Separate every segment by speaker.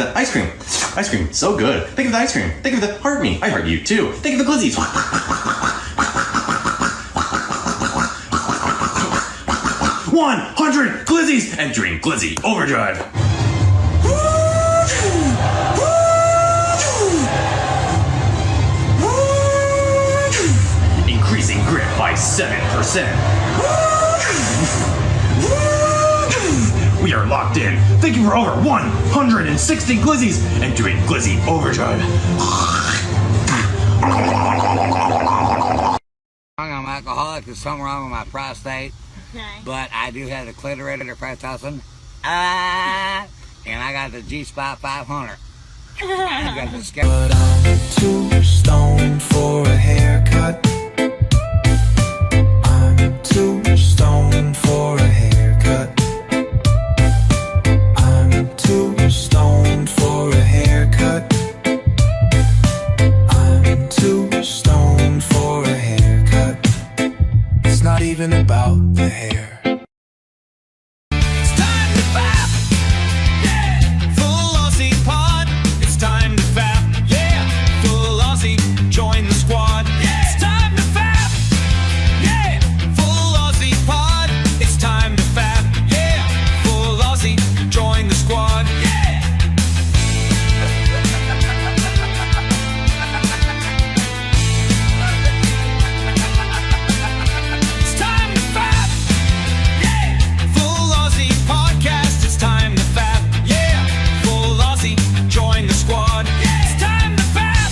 Speaker 1: of the ice cream. Ice cream, so good. Think of the ice cream. Think of the heart me. I heart you too. Think of the glizzies. 100 glizzies and drink glizzy overdrive. Increasing grip by 7%. We are locked in. Thank you for over 160 glizzies and doing glizzy overdrive.
Speaker 2: I'm alcoholic. There's something wrong with my prostate.
Speaker 3: Okay.
Speaker 2: But I do have the clitorator 5000. And I got the G-Spot 500. I got the scale.
Speaker 4: But I'm too stoned for a haircut. I'm too stoned for a haircut. I'm too stoned for a haircut. I'm too stoned for a haircut. It's not even about the hair.
Speaker 5: It's time to fap, yeah. Full Aussie pod. It's time to fap, yeah. Full Aussie, join the squad. Yeah. It's time to fap, yeah. Full Aussie pod. It's time to fap, yeah. Full Aussie, join the squad. Yeah. It's time to fap. Yeah, full Aussie podcast. It's time to fap. Yeah, full Aussie, join the squad. Yeah, it's time to fap.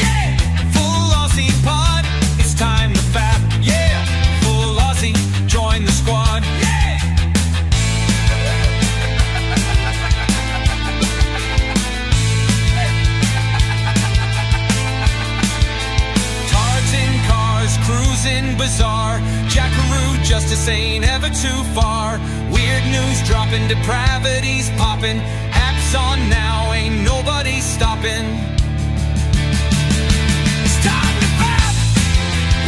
Speaker 5: Yeah, full Aussie pod. It's time to fap. Yeah, full Aussie, join the squad. Yeah. Tarts in cars, cruising bizarre. Jackaroo justice ain't ever too far. Weird news dropping, depravities popping. Apps on now, ain't nobody stopping. It's time to fap,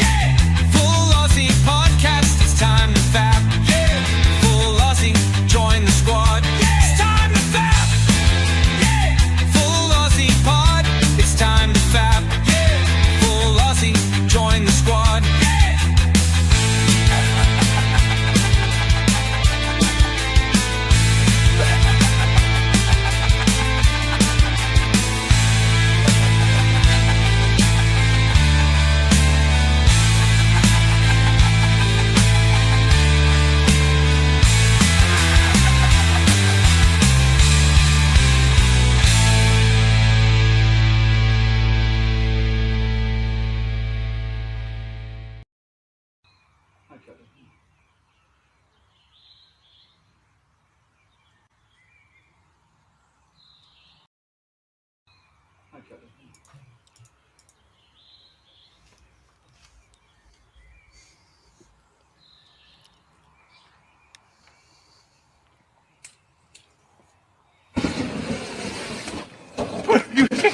Speaker 5: yeah. Full Aussie podcast. It's time to fap, yeah. Full Aussie, join the squad. Yeah. It's time to fap, yeah. Full Aussie pod. It's time to fap, yeah. Full Aussie, join the squad. Yeah.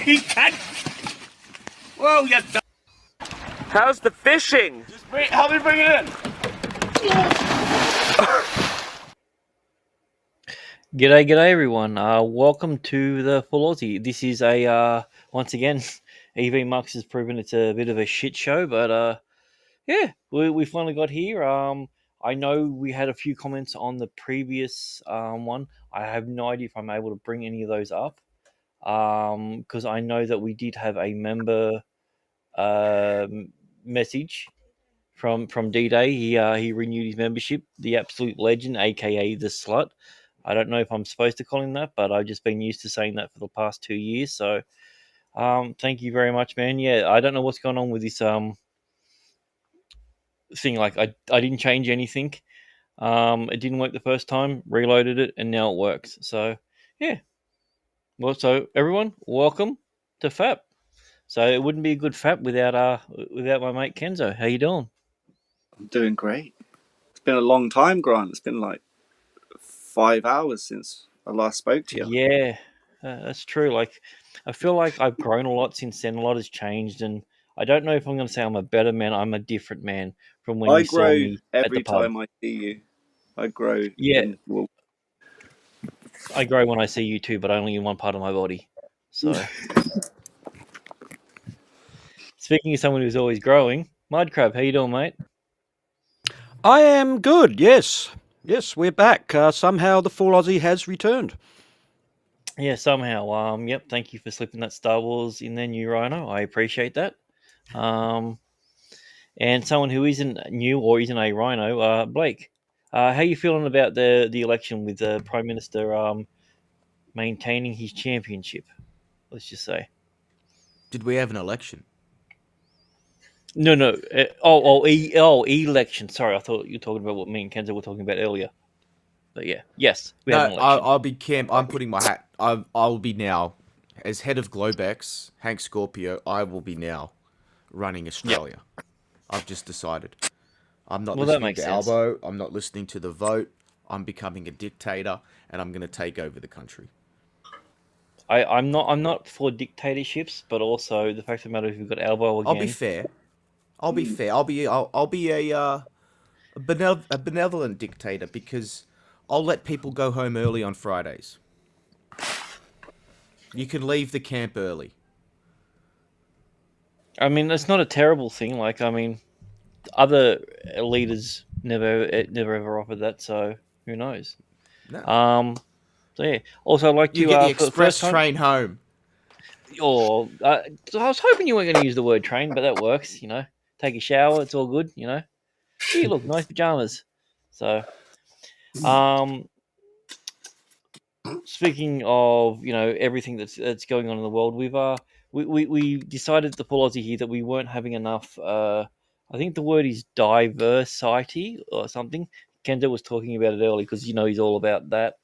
Speaker 6: He can't. Whoa, you.
Speaker 7: How's the fishing?
Speaker 6: Just wait. Help me bring it in.
Speaker 8: G'day everyone. Welcome to the Full Aussie. This is a once again, EV Mux has proven it's a bit of a shit show, but yeah, we finally got here. I know we had a few comments on the previous one. I have no idea if I'm able to bring any of those up, because I know that we did have a member message from D-Day. He renewed his membership, the absolute legend, aka the slut. I don't know if I'm supposed to call him that, but I've just been used to saying that for the past 2 years. So thank you very much, man. Yeah, I don't know what's going on with this thing. Like I didn't change anything. It didn't work the first time, reloaded it, and now it works. So yeah. Well, so everyone, welcome to FAP. So it wouldn't be a good FAP without my mate Kenzo. How you doing?
Speaker 9: I'm doing great. It's been a long time, Grant. It's been like 5 hours since I last spoke to you.
Speaker 8: Yeah, that's true. Like, I feel like I've grown a lot since then. A lot has changed, and I don't know if I'm going to say I'm a better man. I'm a different man from when
Speaker 9: I
Speaker 8: you saw
Speaker 9: grow
Speaker 8: me at
Speaker 9: every
Speaker 8: the pub.
Speaker 9: time I see you. I grow.
Speaker 8: Yeah.
Speaker 9: Well,
Speaker 8: I grow when I see you too, but only in one part of my body. So, speaking of someone who's always growing, Mudcrab, how you doing, mate?
Speaker 3: I am good, yes. Yes, we're back. Somehow the Full Aussie has returned.
Speaker 8: Yeah, somehow. Yep. Thank you for slipping that Star Wars in there, new Rhino. I appreciate that. And someone who isn't new or isn't a Rhino, Blake. How you feeling about the election with the Prime Minister maintaining his championship? Let's just say.
Speaker 3: Did we have an election?
Speaker 8: No. Election. Sorry, I thought you were talking about what me and Kenzo were talking about earlier. But yeah, yes, we had
Speaker 10: No,
Speaker 8: an election.
Speaker 10: I'll be camp. I'm putting my hat. I'll be now as head of Globex, Hank Scorpio. I will be now running Australia. I've just decided. I'm not
Speaker 8: Well, that
Speaker 10: listening
Speaker 8: makes
Speaker 10: to
Speaker 8: sense.
Speaker 10: Albo. I'm not listening to the vote. I'm becoming a dictator, and I'm going to take over the country.
Speaker 8: I'm not for dictatorships, but also the fact of the matter is we've got Albo again.
Speaker 10: I'll be fair. I'll be fair. I'll be a benevolent dictator because I'll let people go home early on Fridays. You can leave the camp early.
Speaker 8: I mean, that's not a terrible thing. Like, I mean, other leaders never ever offered that, so who knows?
Speaker 10: No.
Speaker 8: So yeah. Also, I'd like
Speaker 10: You
Speaker 8: to
Speaker 10: get the
Speaker 8: for the
Speaker 10: express
Speaker 8: first time.
Speaker 10: train home.
Speaker 8: Or so I was hoping you weren't going to use the word train, but that works. You know, take a shower, it's all good. You know, gee, look, nice pajamas. So, speaking of everything that's going on in the world, we decided at the Full Aussie here that we weren't having enough. I think the word is diversity or something. Kenzo was talking about it earlier because he's all about that.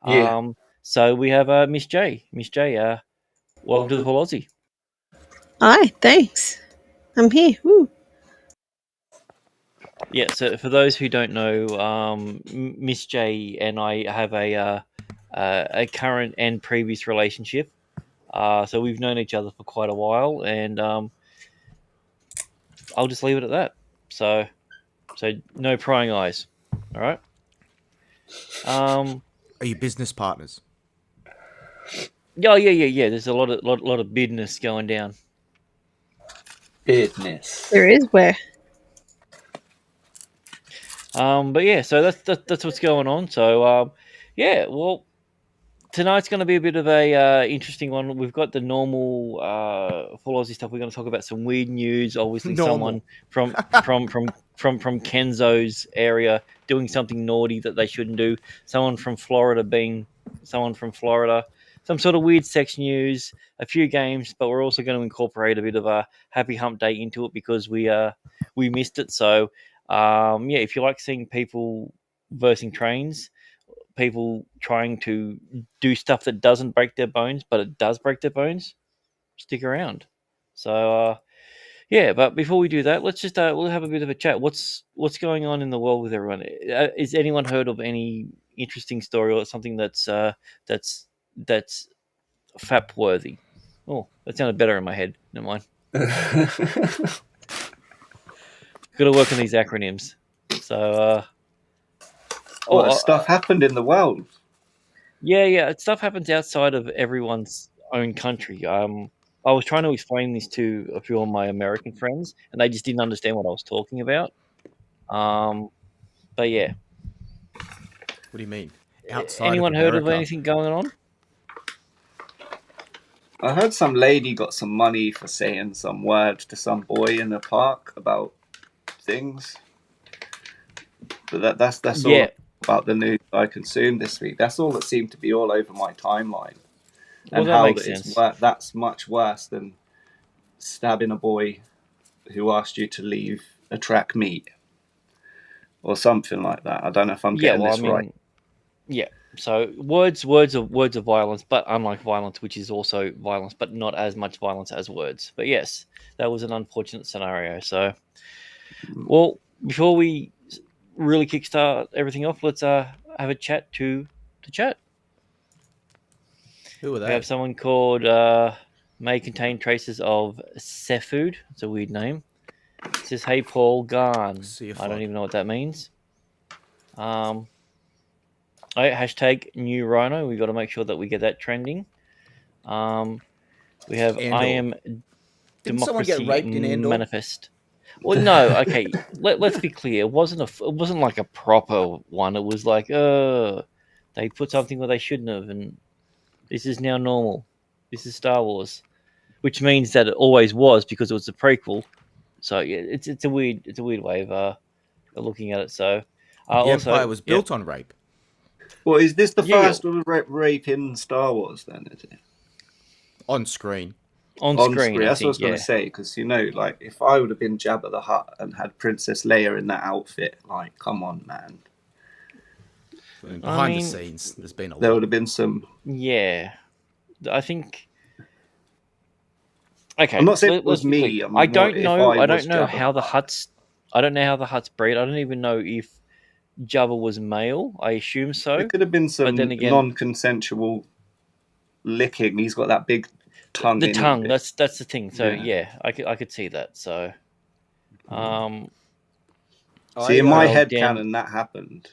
Speaker 9: Yeah.
Speaker 8: So we have Miss J. Miss J, welcome to the Full Aussie.
Speaker 11: Hi, thanks. I'm here. Woo.
Speaker 8: Yeah. So for those who don't know, Miss J and I have a current and previous relationship. So we've known each other for quite a while, and I'll just leave it at that. So no prying eyes. All right.
Speaker 10: Are you business partners?
Speaker 8: Yeah. There's a lot of business going down.
Speaker 9: Business.
Speaker 11: There is where.
Speaker 8: But yeah, so that's what's going on. So yeah, well, tonight's going to be a bit of a interesting one. We've got the normal Full Aussie stuff. We're going to talk about some weird news. Obviously,
Speaker 10: Normal.
Speaker 8: someone from Kenzo's area doing something naughty that they shouldn't do. Someone from Florida being someone from Florida. Some sort of weird sex news. A few games, but we're also going to incorporate a bit of a Happy Hump Day into it because we missed it. So yeah, if you like seeing people versing trains, people trying to do stuff that doesn't break their bones, but it does break their bones, stick around. So yeah, but before we do that, let's just we'll have a bit of a chat. What's going on in the world with everyone? Is anyone heard of any interesting story or something that's fap worthy? Oh, that sounded better in my head. Never mind. Got to work on these acronyms. So
Speaker 9: Stuff happened in the world.
Speaker 8: yeah, stuff happens outside of everyone's own country. I was trying to explain this to a few of my American friends, and they just didn't understand what I was talking about. But yeah,
Speaker 10: What do you mean? Outside
Speaker 8: anyone
Speaker 10: of
Speaker 8: heard of
Speaker 10: America?
Speaker 8: anything going on?
Speaker 9: I heard some lady got some money for saying some word to some boy in the park about things. But that's
Speaker 8: Yeah.
Speaker 9: all about the news I consumed this week. That's all that seemed to be all over my timeline.
Speaker 8: Well,
Speaker 9: And
Speaker 8: that
Speaker 9: how
Speaker 8: makes
Speaker 9: that
Speaker 8: sense.
Speaker 9: that's much worse than stabbing a boy who asked you to leave a track meet or something like that. I don't know if I'm
Speaker 8: Yeah,
Speaker 9: getting
Speaker 8: well,
Speaker 9: this right.
Speaker 8: yeah. So words of violence, but unlike violence, which is also violence, but not as much violence as words. But yes, that was an unfortunate scenario. So, well, before we really kickstart everything off, let's have a chat to chat.
Speaker 10: Who are
Speaker 8: We
Speaker 10: they?
Speaker 8: have someone called may contain traces of seafood. It's a weird name. It says, "Hey Paul, gone." I don't even know what that means. Hashtag new rhino. We got to make sure that we get that trending. We have I
Speaker 10: Andor.
Speaker 8: am
Speaker 10: Didn't someone get
Speaker 8: democracy
Speaker 10: raped in Andor?
Speaker 8: manifest. Well, no, okay. Let's be clear. It wasn't like a proper one. It was like, they put something where they shouldn't have, and this is now normal. This is Star Wars, which means that it always was because it was a prequel. So yeah, it's a weird way of looking at it. So
Speaker 10: The
Speaker 8: also,
Speaker 10: Empire was built on rape.
Speaker 9: Well, is this the
Speaker 8: Yeah, yeah.
Speaker 9: first rape in Star Wars then, is it?
Speaker 10: On screen.
Speaker 8: On
Speaker 9: On
Speaker 8: screen, I
Speaker 9: That's what I was
Speaker 8: think,
Speaker 9: going
Speaker 8: yeah.
Speaker 9: to say, because, like, if I would have been Jabba the Hutt and had Princess Leia in that outfit, like, come on, man.
Speaker 10: Behind the scenes, there's been a
Speaker 9: There
Speaker 10: lot.
Speaker 9: would have been some...
Speaker 8: Yeah. I think... Okay,
Speaker 9: I'm not saying it was
Speaker 8: let's be
Speaker 9: me.
Speaker 8: clear.
Speaker 9: I mean,
Speaker 8: I don't
Speaker 9: if
Speaker 8: know.
Speaker 9: I
Speaker 8: I don't
Speaker 9: was
Speaker 8: know
Speaker 9: Jabba
Speaker 8: how the
Speaker 9: the Hutt.
Speaker 8: Hutts. I don't know how the Hutts breed. I don't even know if Jabba was male. I assume so.
Speaker 9: There could have been some
Speaker 8: But then again,
Speaker 9: non-consensual licking. He's got that big tongue.
Speaker 8: the
Speaker 9: in
Speaker 8: tongue.
Speaker 9: it.
Speaker 8: That's the thing. So
Speaker 9: Yeah.
Speaker 8: I could see that. So,
Speaker 9: See, in my
Speaker 8: well,
Speaker 9: head
Speaker 8: Dan,
Speaker 9: canon, that happened.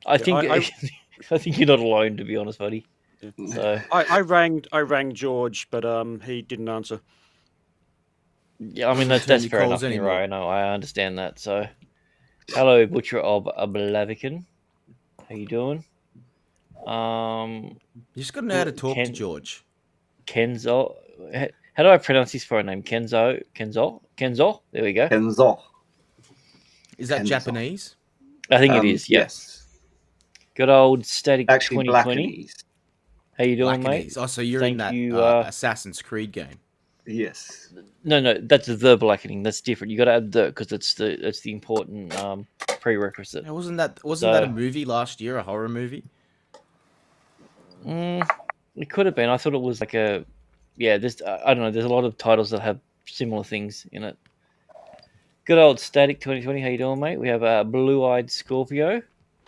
Speaker 8: I think
Speaker 3: I-
Speaker 8: I think you're not alone, to be honest, buddy. So
Speaker 3: I rang George, but he didn't answer.
Speaker 8: yeah, I mean that's
Speaker 10: Return your
Speaker 8: fair
Speaker 10: calls
Speaker 8: enough. You're
Speaker 10: anymore.
Speaker 8: right. No, I understand that. So, hello, Butcher of Blaviken. How you doing?
Speaker 10: You just got to know how to talk to
Speaker 8: Ken-
Speaker 10: George.
Speaker 8: Kenzo. How do I pronounce his phone name? Kenzo. There we go.
Speaker 9: Kenzo.
Speaker 10: Is that
Speaker 9: Kenzo.
Speaker 10: Japanese?
Speaker 8: I think it is. Yeah.
Speaker 9: Yes.
Speaker 8: Good old Static
Speaker 9: Actually,
Speaker 8: 2020.
Speaker 9: Blackanese.
Speaker 8: How you doing, mate?
Speaker 10: Blackanese. Oh, so you're in
Speaker 8: Thank
Speaker 10: that
Speaker 8: you,
Speaker 10: Assassin's Creed game.
Speaker 9: Yes.
Speaker 8: No, that's the blackening. That's different. You got to add the because that's the important prerequisite.
Speaker 10: Now, wasn't that a movie last year? A horror movie?
Speaker 8: It could have been. I thought it was like a There's I don't know. There's a lot of titles that have similar things in it. Good old Static 2020. How you doing, mate? We have a Blue-Eyed Scorpio.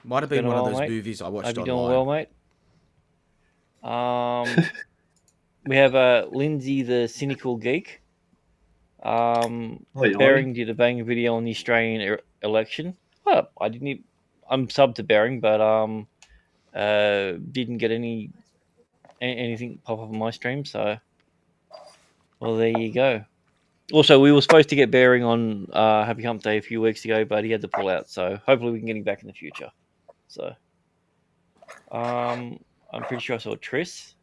Speaker 10: Might have been
Speaker 8: Doing
Speaker 10: one of
Speaker 8: well,
Speaker 10: those
Speaker 8: mate?
Speaker 10: movies I watched
Speaker 8: Hope you're
Speaker 10: online.
Speaker 8: doing well, mate. We have Lindsay, the cynical geek. Bering did a bang video on the Australian election. Oh, I didn't. I'm subbed to Bering, but didn't get anything pop up on my stream. So, well, there you go. Also, we were supposed to get Bering on Happy Hump Day a few weeks ago, but he had to pull out. So hopefully we can get him back in the future. So, I'm pretty sure I saw Triss.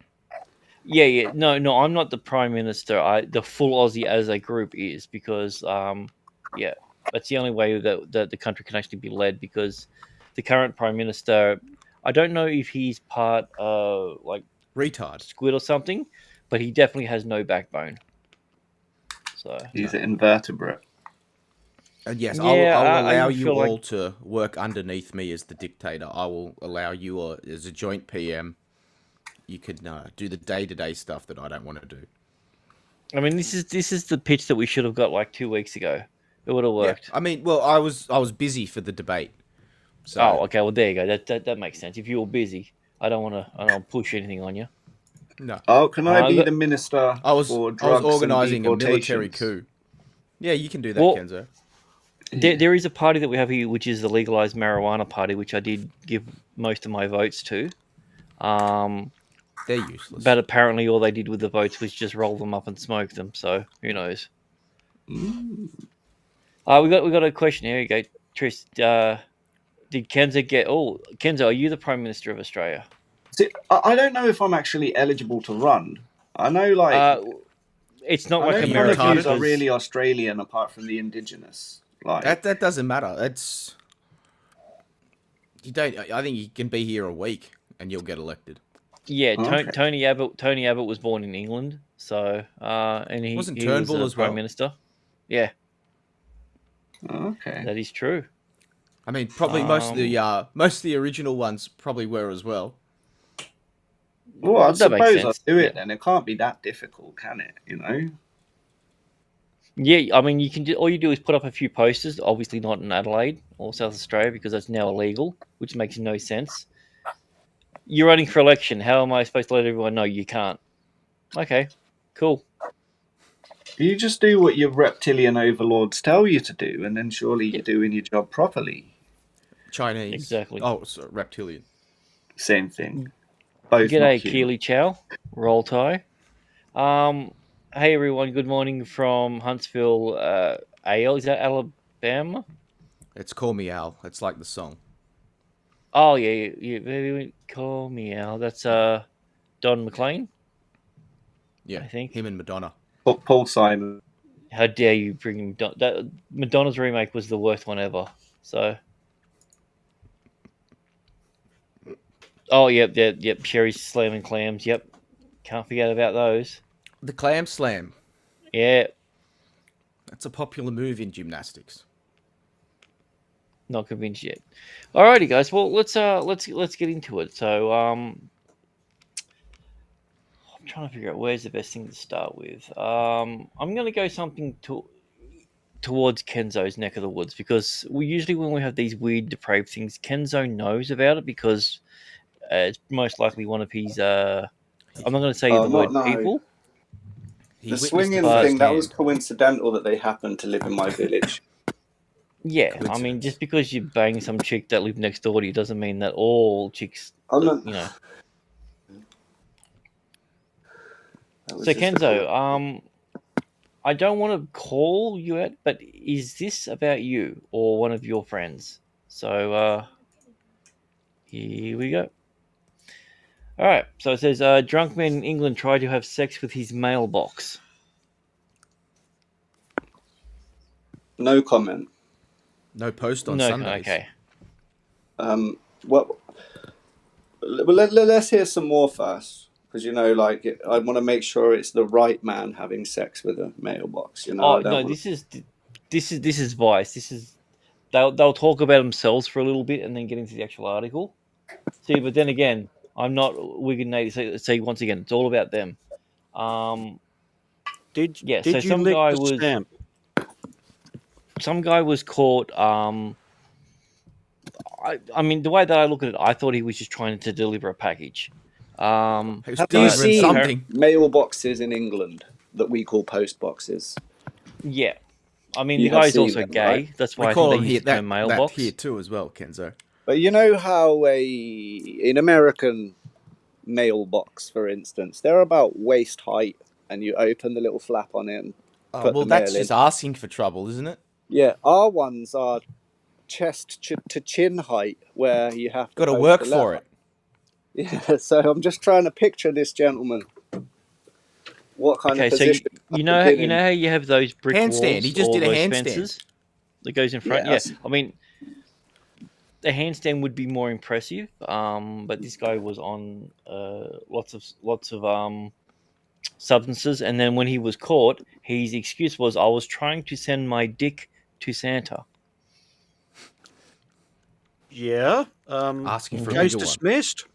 Speaker 8: Yeah. No, I'm not the Prime Minister. The full Aussie as a group is because, that's the only way that the country can actually be led because the current Prime Minister, I don't know if he's part of like
Speaker 10: retard
Speaker 8: squid or something, but he definitely has no backbone. So
Speaker 9: he's an invertebrate.
Speaker 10: Yes,
Speaker 8: Yeah,
Speaker 10: I'll
Speaker 8: I
Speaker 10: allow you
Speaker 8: feel like-
Speaker 10: all to work underneath me as the dictator. I will allow you as a joint PM. You could do the day-to-day stuff that I don't want to do.
Speaker 8: I mean, this is the pitch that we should have got like 2 weeks ago. It would have worked.
Speaker 10: I mean, well, I was busy for the debate. So
Speaker 8: Oh, okay. Well, there you go. That makes sense. If you're busy, I don't want to push anything on you.
Speaker 10: no,
Speaker 9: Oh, can I be
Speaker 8: but-
Speaker 9: the minister
Speaker 10: I was
Speaker 9: for drugs
Speaker 10: organising
Speaker 9: and
Speaker 10: a military
Speaker 9: deportations?
Speaker 10: coup. Yeah, you can do that,
Speaker 8: Well,
Speaker 10: Kenzo.
Speaker 8: There is a party that we have here, which is the legalized marijuana party, which I did give most of my votes to.
Speaker 10: They're useless.
Speaker 8: But apparently, all they did with the votes was just roll them up and smoke them. So who knows? We got a question here. You go, Tris. Did Kenzo get? Oh, Kenzo, are you the Prime Minister of Australia?
Speaker 9: See, I don't know if I'm actually eligible to run. I know, like,
Speaker 8: It's not
Speaker 9: I
Speaker 8: like
Speaker 9: know none
Speaker 8: America.
Speaker 9: of yous are
Speaker 8: because-
Speaker 9: really Australian apart from the indigenous. Like,
Speaker 10: That doesn't matter. That's you don't. I think you can be here a week and you'll get elected.
Speaker 8: Yeah,
Speaker 9: Okay.
Speaker 8: Tony Abbott was born in England, so and he
Speaker 10: Wasn't
Speaker 8: he
Speaker 10: Turnbull
Speaker 8: was
Speaker 10: as
Speaker 8: Prime
Speaker 10: well?
Speaker 8: Minister. Yeah,
Speaker 9: okay.
Speaker 8: that is true.
Speaker 10: I mean, probably most of the original ones probably were as well.
Speaker 9: Well, I
Speaker 8: That makes
Speaker 9: suppose I'll
Speaker 8: sense.
Speaker 9: do it then. It can't be that difficult, can it? You know?
Speaker 8: Yeah, I mean, you can do all you do is put up a few posters. Obviously, not in Adelaide or South Australia because that's now illegal, which makes no sense. You're running for election. How am I supposed to let everyone know you can't? Okay, cool.
Speaker 9: You just do what your reptilian overlords tell you to do, and then surely you're doing your job properly.
Speaker 10: Chinese.
Speaker 8: Exactly.
Speaker 10: Oh, so reptilian.
Speaker 9: Same thing. Both not
Speaker 8: G'day,
Speaker 9: human.
Speaker 8: Keely Chow. Roll tie. Hey everyone. Good morning from Huntsville, Ale. Is that Alabama?
Speaker 10: It's Call Me Al. It's like the song.
Speaker 8: Oh yeah. Baby, call me Al. That's Don McLean.
Speaker 10: Yeah,
Speaker 8: I think.
Speaker 10: him and Madonna.
Speaker 9: Paul Simon.
Speaker 8: How dare you bring him? That Madonna's remake was the worst one ever. So. Oh yep. Sherry's slamming clams. Yep. Can't forget about those.
Speaker 10: The Clam Slam.
Speaker 8: Yeah.
Speaker 10: That's a popular move in gymnastics.
Speaker 8: Not convinced yet. Alrighty, guys. Well, let's get into it. So, I'm trying to figure out where's the best thing to start with. I'm gonna go something towards Kenzo's neck of the woods because when we have these weird depraved things, Kenzo knows about it because it's most likely one of his. I'm not going to say the word people.
Speaker 9: The swinging thing, that was coincidental that they happened to live in my village.
Speaker 8: Yeah, I mean, just because you bang some chick that lived next door to you doesn't mean that all chicks, you know. So Kenzo, I don't want to call you out, but is this about you or one of your friends? So here we go. All right. So it says, drunk man in England tried to have sex with his mailbox.
Speaker 9: No comment.
Speaker 10: No post on Sundays.
Speaker 8: Okay.
Speaker 9: Let's hear some more first, because I want to make sure it's the right man having sex with a mailbox.
Speaker 8: This is Vice. This is they'll talk about themselves for a little bit and then get into the actual article. See, but then again, I'm not Wigan native. So once again, it's all about them.
Speaker 3: Did
Speaker 8: so
Speaker 3: you
Speaker 8: some
Speaker 3: lick
Speaker 8: guy
Speaker 3: the
Speaker 8: was
Speaker 3: stamp?
Speaker 8: Some guy was caught. I mean, the way that I look at it, I thought he was just trying to deliver a package.
Speaker 9: Have you seen mailboxes in England that we call post boxes?
Speaker 8: Yeah, I mean the guy's also gay. Right? That's why
Speaker 10: we
Speaker 8: I
Speaker 10: call
Speaker 8: think
Speaker 10: him
Speaker 8: they use the term mailbox
Speaker 10: here too as well, Kenzo.
Speaker 9: But you know how in American mailbox, for instance, they're about waist height, and you open the little flap on it. And
Speaker 10: that's just asking for trouble, isn't it?
Speaker 9: Yeah, our ones are chest to chin height, where you have to
Speaker 10: work for it.
Speaker 9: Yeah, so I'm just trying to picture this gentleman. What kind of position?
Speaker 8: So you know how you have those brick
Speaker 10: handstand.
Speaker 8: walls,
Speaker 10: He just
Speaker 8: or
Speaker 10: did a
Speaker 8: those
Speaker 10: handstand
Speaker 8: fences that goes in front. Yeah, I mean, the handstand would be more impressive. But this guy was on lots of substances, and then when he was caught, his excuse was, "I was trying to send my dick to Santa."
Speaker 3: Yeah.
Speaker 10: Asking for
Speaker 3: case dismissed.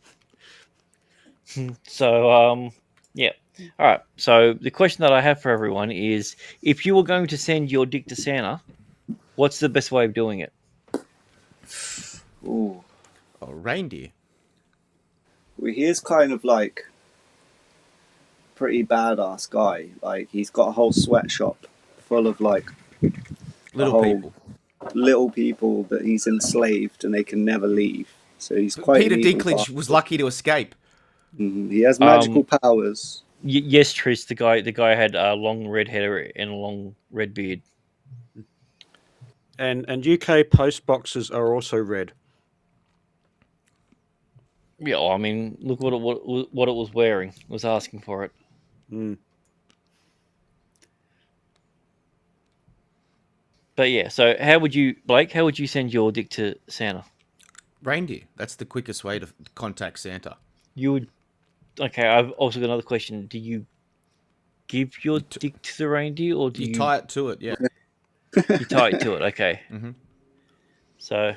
Speaker 8: So yeah. All right. So the question that I have for everyone is: if you were going to send your dick to Santa, what's the best way of doing it?
Speaker 9: Ooh,
Speaker 10: a reindeer.
Speaker 9: Well, he is kind of like pretty badass guy. Like he's got a whole sweatshop full of like little people that he's enslaved and they can never leave. So he's quite.
Speaker 10: Peter Dinklage was lucky to escape.
Speaker 9: Mm-hmm. He has magical powers.
Speaker 8: Yes, Tris. The guy had a long red hair and a long red beard.
Speaker 3: And UK post boxes are also red.
Speaker 8: Yeah, I mean, look what it was wearing. It was asking for it.
Speaker 3: Mm.
Speaker 8: But yeah, so how would you, Blake? How would you send your dick to Santa?
Speaker 10: Reindeer. That's the quickest way to contact Santa.
Speaker 8: You would. Okay, I've also got another question. Do you give your dick to the reindeer, or do you
Speaker 10: tie it to it? Yeah,
Speaker 8: you tie it to it. Okay.
Speaker 10: Mm-hmm.
Speaker 8: So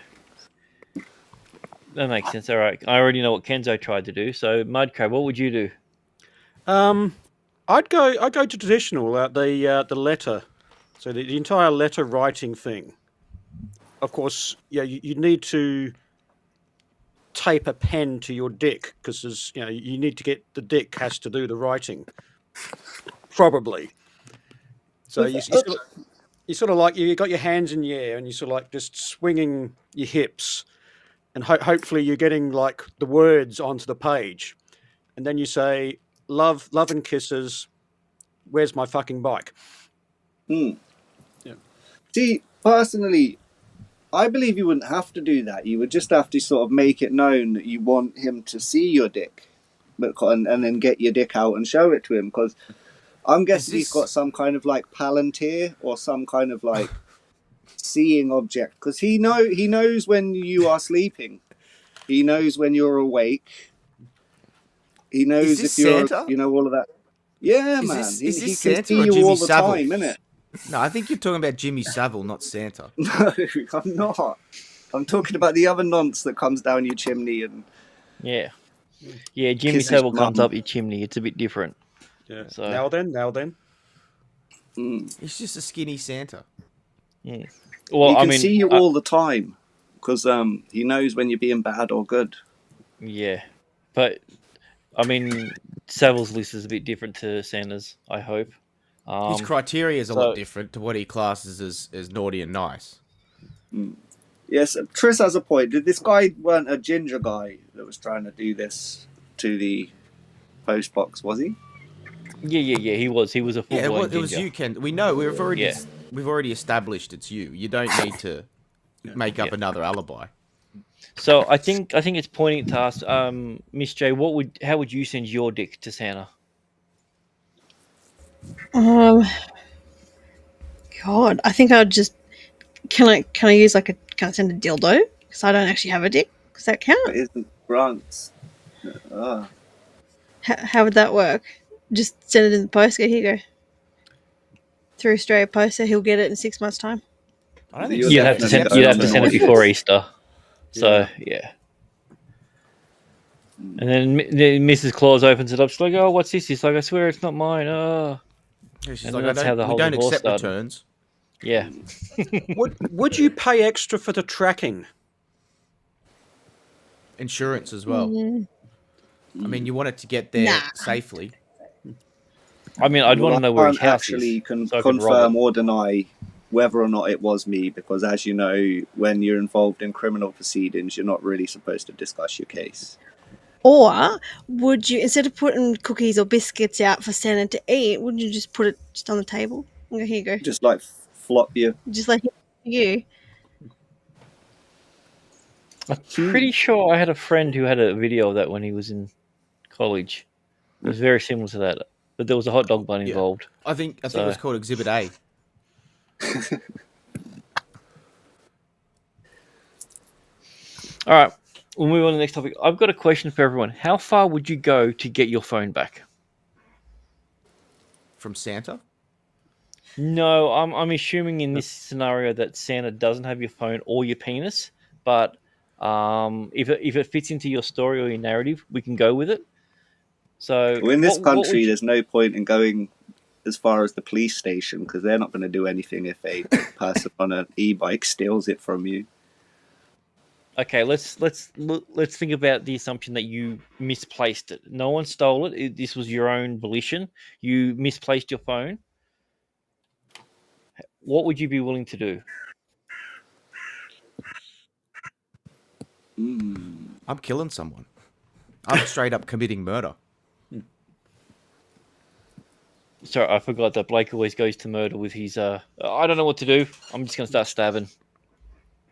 Speaker 8: that makes sense. All right, I already know what Kenzo tried to do. So Mudcrab, what would you do?
Speaker 3: I'd go to traditional. The letter, so the entire letter writing thing. Of course, yeah, you need to tape a pen to your dick because you need to get the dick has to do the writing, probably. So you sort of like you got your hands in the air and you sort of like just swinging your hips and hopefully you're getting like the words onto the page, and then you say, "Love, love and kisses. Where's my fucking bike?"
Speaker 9: Hmm.
Speaker 3: Yeah.
Speaker 9: See, personally, I believe you wouldn't have to do that. You would just have to sort of make it known that you want him to see your dick, and then get your dick out and show it to him. Because I'm guessing he's got some kind of like Palantir or some kind of like seeing object. Because he knows when you are sleeping. He knows when you're awake. He knows if you're,
Speaker 10: Santa?
Speaker 9: all of that. Yeah,
Speaker 10: Is
Speaker 9: man.
Speaker 10: this
Speaker 9: He can
Speaker 10: Santa
Speaker 9: see
Speaker 10: or
Speaker 9: you
Speaker 10: Jimmy
Speaker 9: all the
Speaker 10: Savile?
Speaker 9: time, innit?
Speaker 10: No, I think you're talking about Jimmy Savile, not Santa.
Speaker 9: No, I'm not. I'm talking about the other nonce that comes down your chimney and
Speaker 8: Yeah. Yeah, Jimmy
Speaker 9: kisses
Speaker 8: Savile
Speaker 9: your
Speaker 8: comes
Speaker 9: mum.
Speaker 8: up your chimney. It's a bit different.
Speaker 3: Yeah.
Speaker 8: So
Speaker 3: Now then.
Speaker 10: He's just a skinny Santa.
Speaker 8: well,
Speaker 9: He
Speaker 8: I
Speaker 9: can
Speaker 8: mean,
Speaker 9: see you all the time because he knows when you're being bad or good.
Speaker 8: yeah, but I mean, Savile's list is a bit different to Santa's. I hope.
Speaker 10: His criteria is a lot
Speaker 8: so-
Speaker 10: different to what he classes as naughty and nice.
Speaker 9: Yes, Tris has a point. Did this guy weren't a ginger guy that was trying to do this to the post box, was he?
Speaker 8: Yeah. He was a full
Speaker 10: Yeah,
Speaker 8: blown
Speaker 10: it was
Speaker 8: ginger.
Speaker 10: you, Ken. We know we've
Speaker 8: Yeah.
Speaker 10: already established it's you. You don't need to make up another alibi.
Speaker 8: So I think it's pointing to us, Miss J. How would you send your dick to Santa?
Speaker 11: God, I think I would just. Can I use can I send a dildo? Because I don't actually have a dick. Does that count?
Speaker 9: It isn't Grant's.
Speaker 11: How would that work? Just send it in the post. Go, here you go. Through Australia Post, so he'll get it in 6 months' time.
Speaker 10: I don't think
Speaker 8: You'd have to send it before Easter. So yeah. And then Mrs. Claus opens it up. She's like, "Oh, what's this?" He's like, "I swear it's not mine." Oh,
Speaker 10: She's
Speaker 8: and
Speaker 10: like,
Speaker 8: that's how the whole
Speaker 10: we don't
Speaker 8: divorce
Speaker 10: accept
Speaker 8: started.
Speaker 10: returns.
Speaker 8: Yeah.
Speaker 3: Would you pay extra for the tracking?
Speaker 10: Insurance as well. I mean, you want it to get there
Speaker 11: Nah.
Speaker 10: safely.
Speaker 8: I mean, I'd want to know where his house
Speaker 9: actually
Speaker 8: is.
Speaker 9: can
Speaker 8: so I could rob
Speaker 9: confirm
Speaker 8: it.
Speaker 9: or deny whether or not it was me, because as you know, when you're involved in criminal proceedings, you're not really supposed to discuss your case.
Speaker 11: Or would you, instead of putting cookies or biscuits out for Santa to eat, wouldn't you just put it just on the table? And go, here you go.
Speaker 9: Just like flop you.
Speaker 11: Just like you.
Speaker 8: I'm pretty sure I had a friend who had a video of that when he was in college. It was very similar to that, but there was a hot dog bun involved.
Speaker 10: I think it was called Exhibit A.
Speaker 8: All right, we'll move on to the next topic. I've got a question for everyone. How far would you go to get your phone back?
Speaker 10: From Santa?
Speaker 8: No, I'm assuming in this scenario that Santa doesn't have your phone or your penis, but if it fits into your story or your narrative, we can go with it. So
Speaker 9: Well, in this
Speaker 8: what would
Speaker 9: country,
Speaker 8: you-
Speaker 9: there's no point in going as far as the police station because they're not going to do anything if a person on an e-bike steals it from you.
Speaker 8: Okay, let's think about the assumption that you misplaced it. No one stole it. This was your own volition. You misplaced your phone. What would you be willing to do?
Speaker 10: I'm killing someone. I'm straight up committing murder.
Speaker 8: Sorry, I forgot that Blake always goes to murder with his. I don't know what to do. I'm just gonna start stabbing.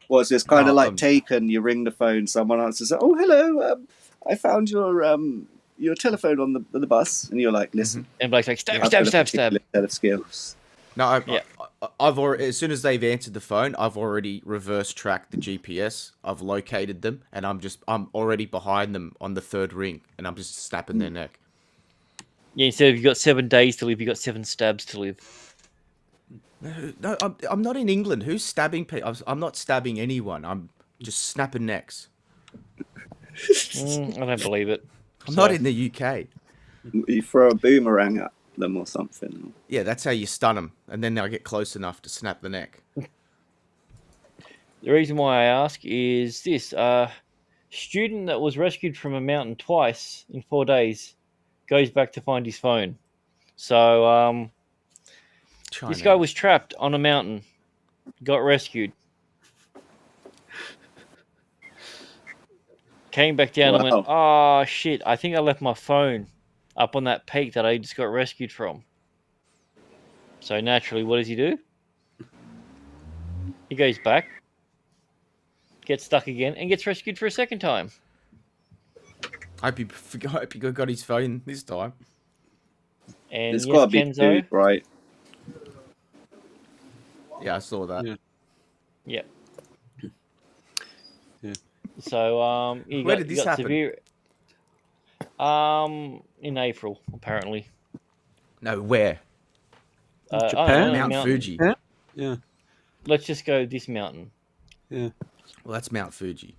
Speaker 9: Well, it's just kind of like Taken. You ring the phone, someone answers. Oh, hello. I found your telephone on the bus, and you're like, listen.
Speaker 8: And Blake's like, stab.
Speaker 9: I've got a particular set of skills.
Speaker 10: No, I've already. As soon as they've answered the phone, I've already reverse tracked the GPS. I've located them, and I'm already behind them on the third ring, and I'm just snapping their neck.
Speaker 8: Yeah, instead of you got 7 days to live, you got 7 stabs to live.
Speaker 10: No, I'm not in England. Who's stabbing people? I'm not stabbing anyone. I'm just snapping necks.
Speaker 8: I don't believe it.
Speaker 10: I'm not in the UK.
Speaker 9: You throw a boomerang at them or something.
Speaker 10: Yeah, that's how you stun them, and then they'll get close enough to snap the neck.
Speaker 8: The reason why I ask is this: student that was rescued from a mountain twice in 4 days goes back to find his phone. So this guy was trapped on a mountain, got rescued. Came back down and went,
Speaker 9: Wow.
Speaker 8: oh shit, I think I left my phone up on that peak that I just got rescued from. So naturally, what does he do? He goes back, gets stuck again, and gets rescued for a second time.
Speaker 10: I hope he got his phone this time.
Speaker 8: And
Speaker 9: There's
Speaker 8: yes,
Speaker 9: got to be
Speaker 8: Kenzo.
Speaker 9: two, right?
Speaker 10: Yeah, I saw that.
Speaker 3: Yeah.
Speaker 8: Yep.
Speaker 3: Yeah.
Speaker 8: So
Speaker 10: Where did this happen?
Speaker 8: severe. In April apparently.
Speaker 10: No, where?
Speaker 3: Japan?
Speaker 10: Mount
Speaker 8: mountain.
Speaker 10: Fuji.
Speaker 3: Yeah. Yeah.
Speaker 8: Let's just go this mountain.
Speaker 3: Yeah.
Speaker 10: Well, that's Mount Fuji.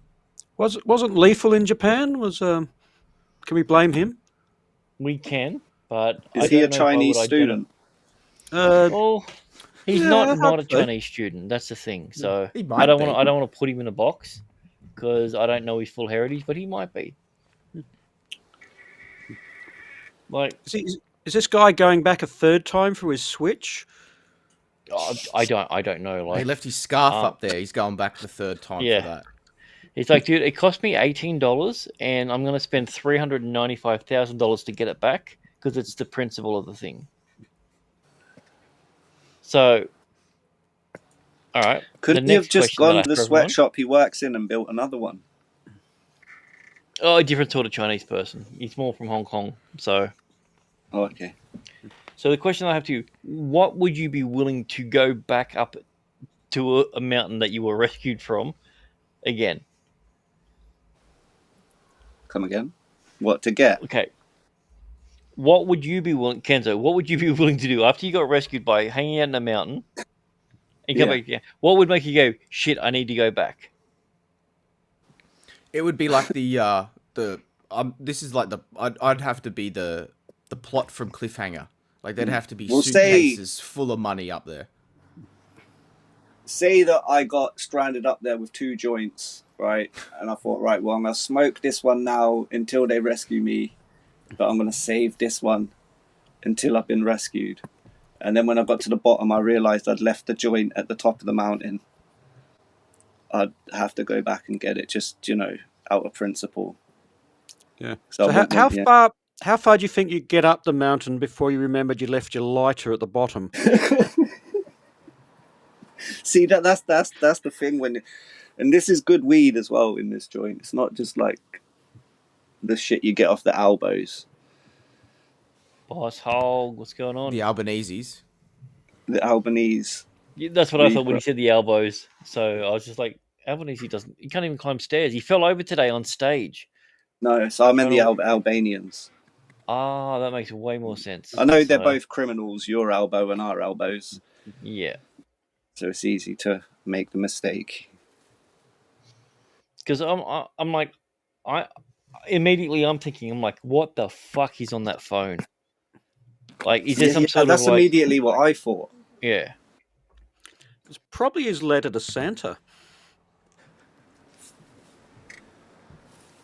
Speaker 3: Wasn't lethal in Japan? Can we blame him?
Speaker 8: We can, but
Speaker 9: Is
Speaker 8: I
Speaker 9: he a
Speaker 8: don't know if I would
Speaker 9: Chinese student?
Speaker 8: Well, he's
Speaker 3: yeah,
Speaker 8: not
Speaker 3: I'd
Speaker 8: a
Speaker 3: say.
Speaker 8: Chinese student. That's the thing. So
Speaker 10: He
Speaker 8: I
Speaker 10: might
Speaker 8: don't
Speaker 10: be.
Speaker 8: want to put him in a box because I don't know his full heritage, but he might be. Like
Speaker 3: Is this guy going back a third time for his Switch?
Speaker 8: I don't know. Like
Speaker 10: He left his scarf up there. He's going back the third time
Speaker 8: yeah.
Speaker 10: for that.
Speaker 8: It's like, dude, it cost me $18, and I'm going to spend $395,000 to get it back because it's the principle of the thing. So, all right.
Speaker 9: Couldn't he have just gone to the sweatshop he works in and built another one?
Speaker 8: Oh, a different sort of Chinese person. He's more from Hong Kong. So,
Speaker 9: oh, okay.
Speaker 8: So the question I have to you: what would you be willing to go back up to a mountain that you were rescued from again?
Speaker 9: Come again? What to get?
Speaker 8: Okay. What would you be willing, Kenzo? What would you be willing to do after you got rescued by hanging out in a mountain and come back? Yeah. What would make you go, shit? I need to go back.
Speaker 10: It would be like this is like I'd have to be the plot from Cliffhanger. Like there'd have to be suitcases full of money up there.
Speaker 9: Say that I got stranded up there with 2 joints, right? And I thought, right, well, I'm going to smoke this one now until they rescue me, but I'm going to save this one until I've been rescued. And then when I got to the bottom, I realized I'd left the joint at the top of the mountain. I'd have to go back and get it, just, out of principle.
Speaker 3: Yeah.
Speaker 9: So
Speaker 3: how far do you think you'd get up the mountain before you remembered you left your lighter at the bottom?
Speaker 9: See, that's the thing and this is good weed as well in this joint. It's not just like the shit you get off the elbows.
Speaker 8: Boss Hog, what's going on?
Speaker 10: The Albanese's.
Speaker 9: The Albanese.
Speaker 8: Yeah, that's what I thought when he said the elbows. So I was just like, Albanese he can't even climb stairs. He fell over today on stage.
Speaker 9: No, so I meant the Albanians.
Speaker 8: Ah, that makes way more sense.
Speaker 9: I know they're both criminals, your elbow and our elbows.
Speaker 8: Yeah.
Speaker 9: So it's easy to make the mistake.
Speaker 8: Because I'm like, I'm thinking, what the fuck is on that phone? Like, is there some sort of
Speaker 9: that's immediately what I thought.
Speaker 8: Yeah.
Speaker 3: It's probably his letter to Santa.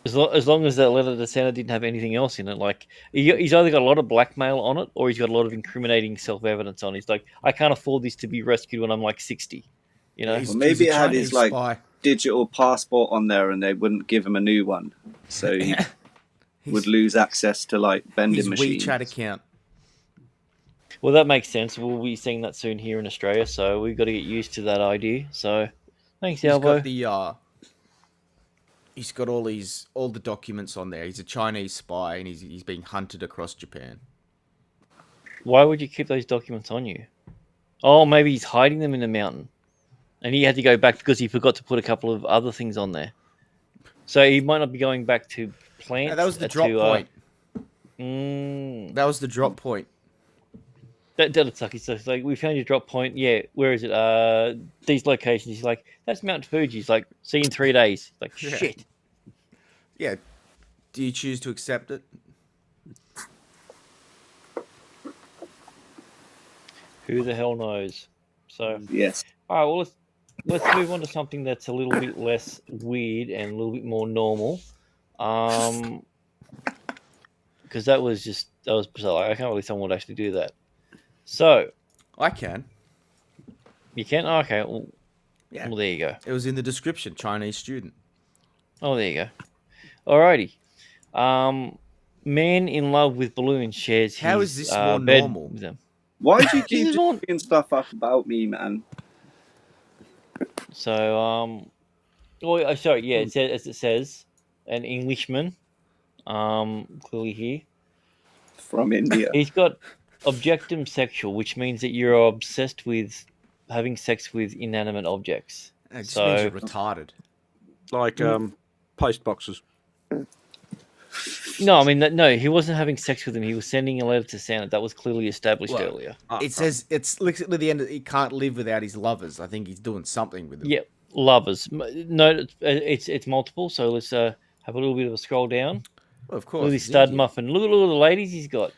Speaker 8: As long as that letter to Santa didn't have anything else in it, like he's either got a lot of blackmail on it or he's got a lot of incriminating self-evidence on it. He's like, I can't afford this to be rescued when I'm like 60,
Speaker 9: Well, maybe it had his digital passport on there and they wouldn't give him a new one, so he would lose access to vending machines.
Speaker 10: His WeChat account.
Speaker 8: Well, that makes sense. We'll be seeing that soon here in Australia, so we've got to get used to that idea. So, thanks, Albo.
Speaker 10: He's got all the documents on there. He's a Chinese spy, and he's being hunted across Japan.
Speaker 8: Why would you keep those documents on you? Oh, maybe he's hiding them in the mountain, and he had to go back because he forgot to put a couple of other things on there. So he might not be going back to plants.
Speaker 10: No, that was the drop point.
Speaker 8: That
Speaker 10: was the drop point.
Speaker 8: That'd suck. So it's like, we found your drop point. Yeah, where is it? These locations. He's like, that's Mount Fuji. He's like, see you in 3 days. Like, shit.
Speaker 10: Yeah. Do you choose to accept it?
Speaker 8: Who the hell knows? So
Speaker 9: yes.
Speaker 8: All right. Well, let's move on to something that's a little bit less weird and a little bit more normal. Because that was bizarre. I can't believe someone would actually do that. So
Speaker 10: I can.
Speaker 8: You can? Oh, okay. Well,
Speaker 10: yeah.
Speaker 8: Well, there you go.
Speaker 10: It was in the description. Chinese student.
Speaker 8: Oh, there you go. Alrighty. Man in love with balloons shares his
Speaker 10: How is this more
Speaker 8: bed
Speaker 10: normal?
Speaker 8: with them.
Speaker 9: Why do you
Speaker 8: This
Speaker 9: keep
Speaker 8: is more.
Speaker 9: doing stuff up about me, man?
Speaker 8: So oh, sorry, yeah. It says, as it says, an Englishman. Clearly here.
Speaker 9: From India.
Speaker 8: He's got objectum sexual, which means that you're obsessed with having sex with inanimate objects.
Speaker 10: It just
Speaker 8: So
Speaker 10: means you're retarded.
Speaker 3: Like post boxes.
Speaker 8: no, I mean no, he wasn't having sex with them. He was sending a letter to Santa. That was clearly established
Speaker 10: Well,
Speaker 8: earlier.
Speaker 10: It says it's literally the end. He can't live without his lovers. I think he's doing something with them.
Speaker 8: Yeah, lovers. No, it's multiple. So let's have a little bit of a scroll down.
Speaker 10: Well, of
Speaker 8: Look
Speaker 10: course.
Speaker 8: at this
Speaker 10: he's
Speaker 8: stud
Speaker 10: Indian.
Speaker 8: muffin. Look at all the ladies he's got.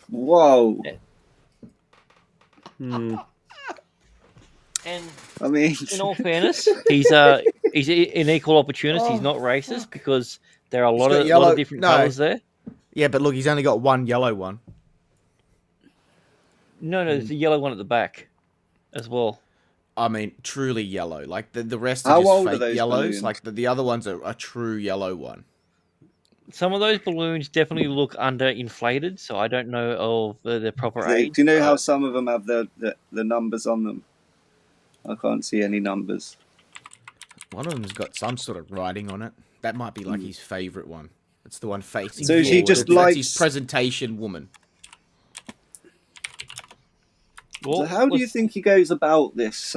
Speaker 9: Whoa.
Speaker 8: And
Speaker 9: I mean,
Speaker 8: in all fairness, he's an equal opportunist. He's not racist because there are a lot
Speaker 10: got
Speaker 8: of
Speaker 10: yellow-
Speaker 8: different
Speaker 10: no.
Speaker 8: colors there.
Speaker 10: Yeah, but look, he's only got one yellow one.
Speaker 8: No, there's a yellow one at the back as well.
Speaker 10: I mean, truly yellow. Like the rest
Speaker 9: How
Speaker 10: are just
Speaker 9: old are
Speaker 10: fake
Speaker 9: those
Speaker 10: yellows.
Speaker 9: balloons?
Speaker 10: Like the other ones are a true yellow one.
Speaker 8: Some of those balloons definitely look underinflated, so I don't know of the proper age.
Speaker 9: do you know how some of them have the numbers on them? I can't see any numbers.
Speaker 10: One of them's got some sort of writing on it. That might be like his favorite one. It's the one facing.
Speaker 9: So he
Speaker 10: forward.
Speaker 9: just
Speaker 10: That's his
Speaker 9: likes-
Speaker 10: presentation woman.
Speaker 8: Well,
Speaker 9: So how do you think he goes about this?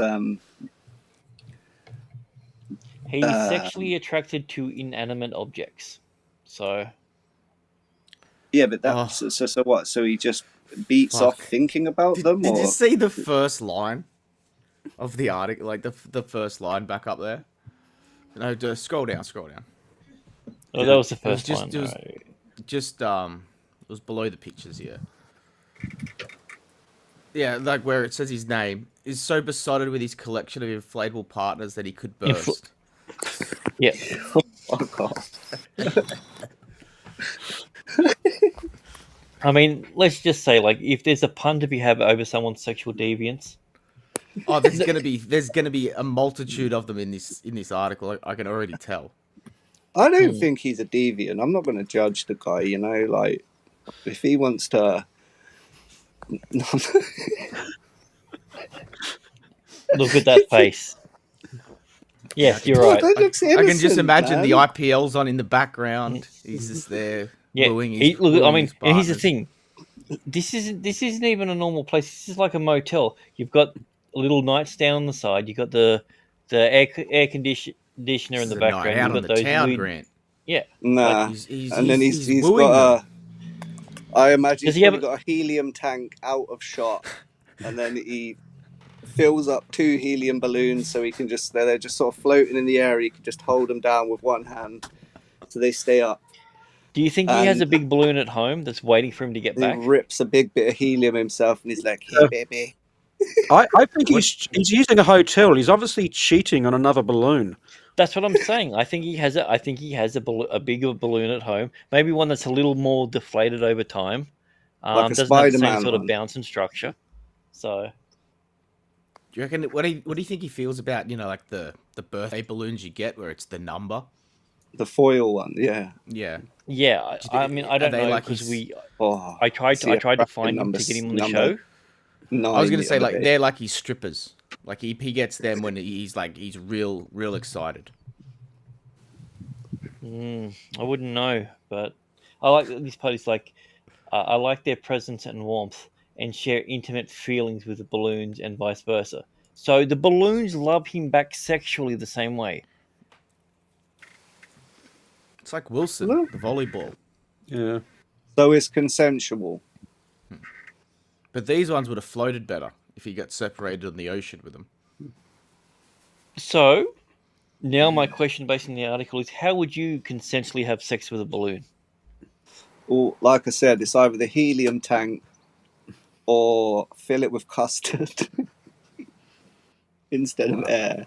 Speaker 8: He's sexually attracted to inanimate objects. So
Speaker 9: Yeah, but that's so what? So he just beats off thinking about them,
Speaker 10: Did
Speaker 9: or
Speaker 10: you see the first line of the article? Like the first line back up there. No, just scroll down.
Speaker 8: oh, that was the
Speaker 10: It was
Speaker 8: first
Speaker 10: just,
Speaker 8: one.
Speaker 10: it was
Speaker 8: right.
Speaker 10: just it was below the pictures here. Yeah, like where it says his name is so besotted with his collection of inflatable partners that he could burst.
Speaker 8: Yeah.
Speaker 9: fuck off.
Speaker 8: I mean, let's just say, like, if there's a pun to be had over someone's sexual deviance,
Speaker 10: Oh, there's gonna be a multitude of them in this article. I can already tell.
Speaker 9: I don't think he's a deviant. I'm not going to judge the guy. You know, like if he wants to.
Speaker 8: look at that face. Yes, you're right.
Speaker 9: That looks
Speaker 10: I can just
Speaker 9: innocent,
Speaker 10: imagine the
Speaker 9: man.
Speaker 10: IPL's on in the background. He's just there
Speaker 8: Yeah,
Speaker 10: wooing his.
Speaker 8: look. I
Speaker 10: wooing
Speaker 8: mean,
Speaker 10: his
Speaker 8: and here's the
Speaker 10: partners.
Speaker 8: thing: this isn't even a normal place. This is like a motel. You've got a little nightstand on the side. You've got the air conditioner in
Speaker 10: This
Speaker 8: the
Speaker 10: is a night
Speaker 8: background.
Speaker 10: out
Speaker 8: You've
Speaker 10: on
Speaker 8: got
Speaker 10: the
Speaker 8: those
Speaker 10: town,
Speaker 8: weird,
Speaker 10: Grant.
Speaker 8: yeah.
Speaker 9: Nah,
Speaker 10: He's
Speaker 9: and then he's
Speaker 10: wooing
Speaker 9: got
Speaker 10: them.
Speaker 9: I imagine
Speaker 8: Does
Speaker 9: he's
Speaker 8: he have
Speaker 9: probably got a helium tank out of shot, and then he fills up 2 helium balloons so he can just they're just sort of floating in the air. He can just hold them down with one hand, so they stay up.
Speaker 8: Do you think he has a
Speaker 9: And-
Speaker 8: big balloon at home that's waiting for him to get
Speaker 9: He
Speaker 8: back?
Speaker 9: rips a big bit of helium himself, and he's like, "Hey, baby."
Speaker 3: I think he's using a hotel. He's obviously cheating on another balloon.
Speaker 8: That's what I'm saying. I think he has a bigger balloon at home. Maybe one that's a little more deflated over time.
Speaker 9: Like a
Speaker 8: Doesn't have the same
Speaker 9: Spider-Man
Speaker 8: sort of
Speaker 9: one.
Speaker 8: bounce and structure. So
Speaker 10: Do you reckon? What do you think he feels about like the birthday balloons you get where it's the number?
Speaker 9: The foil one, yeah.
Speaker 10: Yeah.
Speaker 8: yeah, I mean, I don't
Speaker 10: they
Speaker 8: know
Speaker 10: like
Speaker 8: because
Speaker 10: his-
Speaker 8: I tried
Speaker 9: see a
Speaker 8: to
Speaker 9: bracket
Speaker 8: find him
Speaker 9: number-
Speaker 8: to get him on the
Speaker 9: number
Speaker 8: show.
Speaker 9: 9
Speaker 10: I was gonna
Speaker 9: the
Speaker 10: say
Speaker 9: other
Speaker 10: like
Speaker 9: day.
Speaker 10: they're like his strippers. Like he gets them when he's real excited.
Speaker 8: I wouldn't know, but I like that this part is like I like their presence and warmth and share intimate feelings with the balloons and vice versa. So the balloons love him back sexually the same way.
Speaker 10: It's like Wilson,
Speaker 9: No.
Speaker 10: the volleyball.
Speaker 3: Yeah.
Speaker 9: So it's consensual.
Speaker 10: But these ones would have floated better if he got separated in the ocean with them.
Speaker 8: So now my question based on the article is how would you consensually have sex with a balloon?
Speaker 9: Or, like I said, it's either the helium tank or fill it with custard instead of air.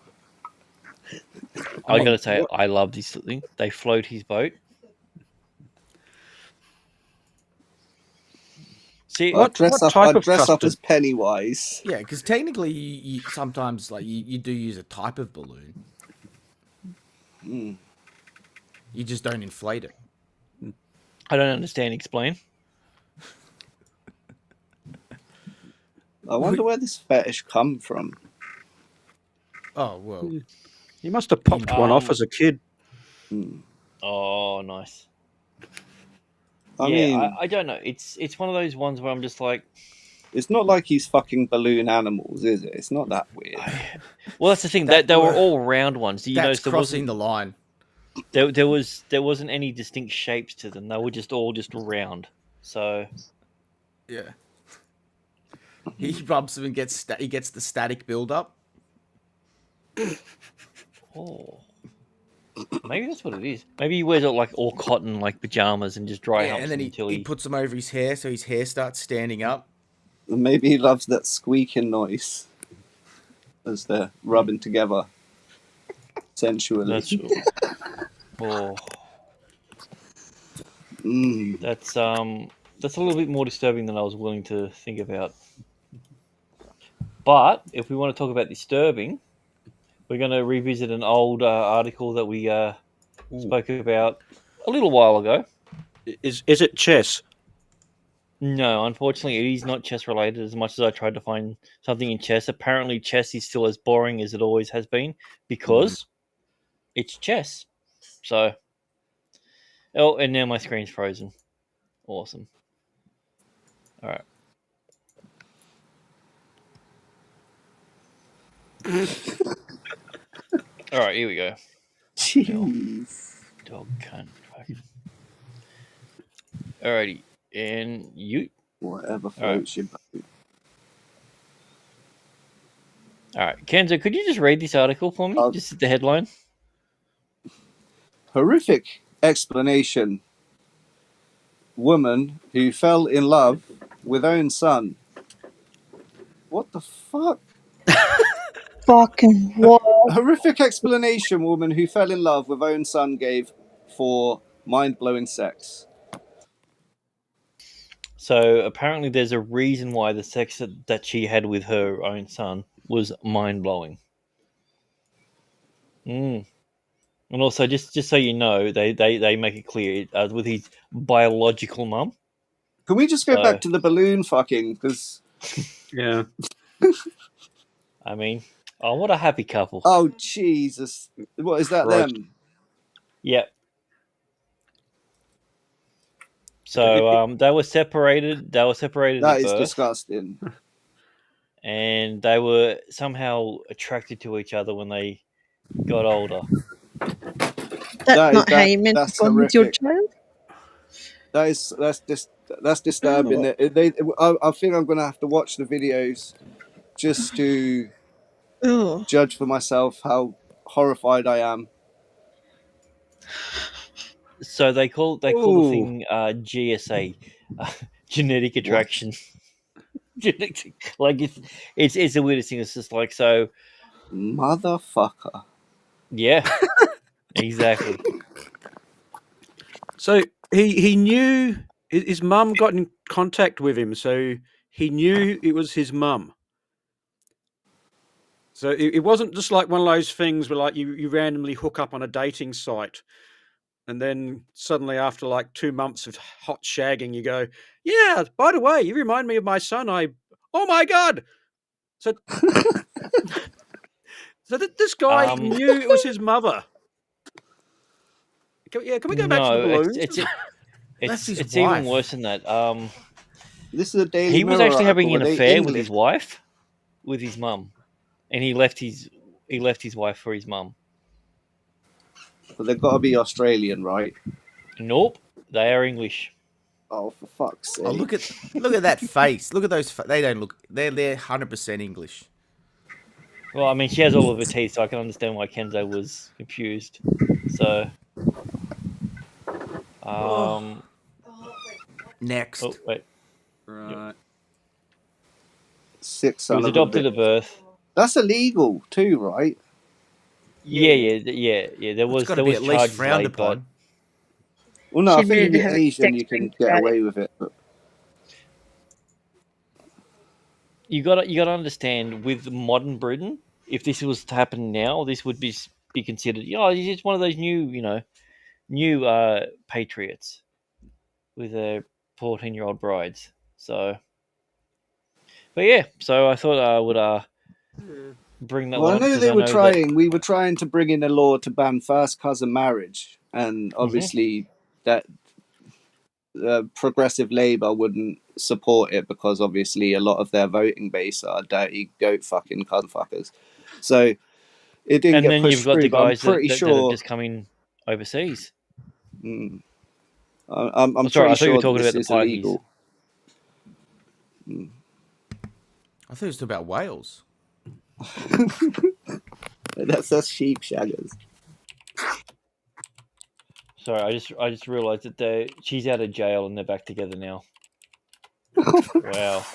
Speaker 8: I gotta say, I love this thing. They float his boat. See,
Speaker 3: What-
Speaker 9: I'd dress up
Speaker 3: type of
Speaker 9: as
Speaker 3: custard?
Speaker 9: Pennywise.
Speaker 10: Yeah, because technically you sometimes you do use a type of balloon. You just don't inflate it.
Speaker 8: I don't understand. Explain.
Speaker 9: I wonder where this fetish come from.
Speaker 10: Oh well.
Speaker 3: He must have popped one off as a kid.
Speaker 8: Oh, nice.
Speaker 9: I mean,
Speaker 8: I don't know. It's one of those ones where I'm just like,
Speaker 9: it's not like he's fucking balloon animals, is it? It's not that weird.
Speaker 8: well, that's the thing. That they were all round ones. You
Speaker 10: That's
Speaker 8: know,
Speaker 10: crossing the line.
Speaker 8: There wasn't any distinct shapes to them. They were just all round. So
Speaker 10: Yeah. He rubs them and he gets the static build up.
Speaker 8: oh, maybe that's what it is. Maybe he wears it like all cotton, like pajamas, and just dry humps
Speaker 10: and then
Speaker 8: until
Speaker 10: he puts them over his hair, so his hair starts standing up.
Speaker 9: Maybe he loves that squeaking noise as they're rubbing together sensually.
Speaker 8: That's oh, that's a little bit more disturbing than I was willing to think about. But if we want to talk about disturbing, we're going to revisit an old article that we spoke about a little while ago.
Speaker 3: Is it chess?
Speaker 8: No, unfortunately, it is not chess related. As much as I tried to find something in chess, apparently chess is still as boring as it always has been because it's chess. So, oh, and now my screen's frozen. Awesome. All right. All right, here we go.
Speaker 9: Jeez.
Speaker 8: Dog cunt. Alrighty, and you.
Speaker 9: Whatever floats your boat.
Speaker 8: All right, Kenzo, could you just read this article for me? Just the headline.
Speaker 9: Horrific explanation. Woman who fell in love with own son. What the fuck?
Speaker 11: Fucking what?
Speaker 9: Horrific explanation. Woman who fell in love with own son gave for mind-blowing sex.
Speaker 8: So apparently, there's a reason why the sex that she had with her own son was mind blowing. And also, just so you know, they make it clear with his biological mum.
Speaker 9: Can we just go back to the balloon fucking? Because
Speaker 3: yeah.
Speaker 8: I mean, oh, what a happy couple!
Speaker 9: Oh Jesus! What is that?
Speaker 8: Right.
Speaker 9: Them?
Speaker 8: Yep. So they were separated. They were separated.
Speaker 9: That
Speaker 8: at
Speaker 9: is
Speaker 8: birth,
Speaker 9: disgusting.
Speaker 8: and they were somehow attracted to each other when they got older.
Speaker 11: That's not how you meant to bond with your child.
Speaker 9: That's disturbing. I think I'm gonna have to watch the videos just to judge for myself how horrified I am.
Speaker 8: So they call the thing GSA, genetic attraction. Like it's the weirdest thing. It's just like so,
Speaker 9: motherfucker.
Speaker 8: Yeah, exactly.
Speaker 3: So he knew his mum got in contact with him, so he knew it was his mum. So it wasn't just like one of those things where like you randomly hook up on a dating site. And then suddenly, after like 2 months of hot shagging, you go, "Yeah, by the way, you remind me of my son. Oh my god!" So, this guy knew it was his mother. Can we go back to the balloons?
Speaker 8: It's even worse than that.
Speaker 9: This is a Daily
Speaker 8: He was
Speaker 9: Mirror
Speaker 8: actually having an
Speaker 9: article.
Speaker 8: affair with his wife, with his mum, and he left his wife for his mum.
Speaker 9: But they've got to be Australian, right?
Speaker 8: Nope, they are English.
Speaker 9: Oh, for fuck's sake!
Speaker 10: Oh, look at that face. Look at those. They don't look. They're 100% English.
Speaker 8: Well, I mean, she has all of her teeth, so I can understand why Kenzo was confused. So,
Speaker 10: next.
Speaker 8: Oh, wait.
Speaker 3: Right.
Speaker 9: Six.
Speaker 8: He was adopted at birth.
Speaker 9: That's illegal too, right?
Speaker 8: Yeah. There was
Speaker 10: at least
Speaker 8: charges
Speaker 10: frowned
Speaker 8: laid,
Speaker 10: upon.
Speaker 9: Well, no, I
Speaker 11: She
Speaker 9: think if
Speaker 11: admitted to
Speaker 9: you're
Speaker 11: having
Speaker 9: Asian,
Speaker 11: sex
Speaker 9: you can
Speaker 11: with
Speaker 9: get
Speaker 11: daddy.
Speaker 9: away with it. But
Speaker 8: You got to understand with modern Britain, if this was to happen now, this would be considered. It's just one of those new new patriots with their 14-year-old brides. So, but yeah, so I thought I would bring that
Speaker 9: Well,
Speaker 8: one
Speaker 9: I
Speaker 8: up
Speaker 9: know
Speaker 8: because
Speaker 9: they
Speaker 8: I
Speaker 9: were
Speaker 8: know that.
Speaker 9: trying. We were trying to bring in a law to ban first cousin marriage, and obviously that progressive Labour wouldn't support it because obviously a lot of their voting base are dirty goat fucking cousin fuckers. So it didn't
Speaker 8: And
Speaker 9: get
Speaker 8: then you've
Speaker 9: pushed
Speaker 8: got the
Speaker 9: through. But I'm
Speaker 8: guys
Speaker 9: pretty
Speaker 8: that have
Speaker 9: sure.
Speaker 8: just come in overseas.
Speaker 9: I'm
Speaker 8: Oh, sorry,
Speaker 9: pretty
Speaker 8: I thought you were
Speaker 9: sure that
Speaker 8: talking
Speaker 9: this
Speaker 8: about the
Speaker 9: is
Speaker 8: Pikes.
Speaker 9: illegal.
Speaker 10: I thought it was about whales.
Speaker 9: That's sheep shaggers.
Speaker 8: Sorry, I just realised that she's out of jail and they're back together now. Wow.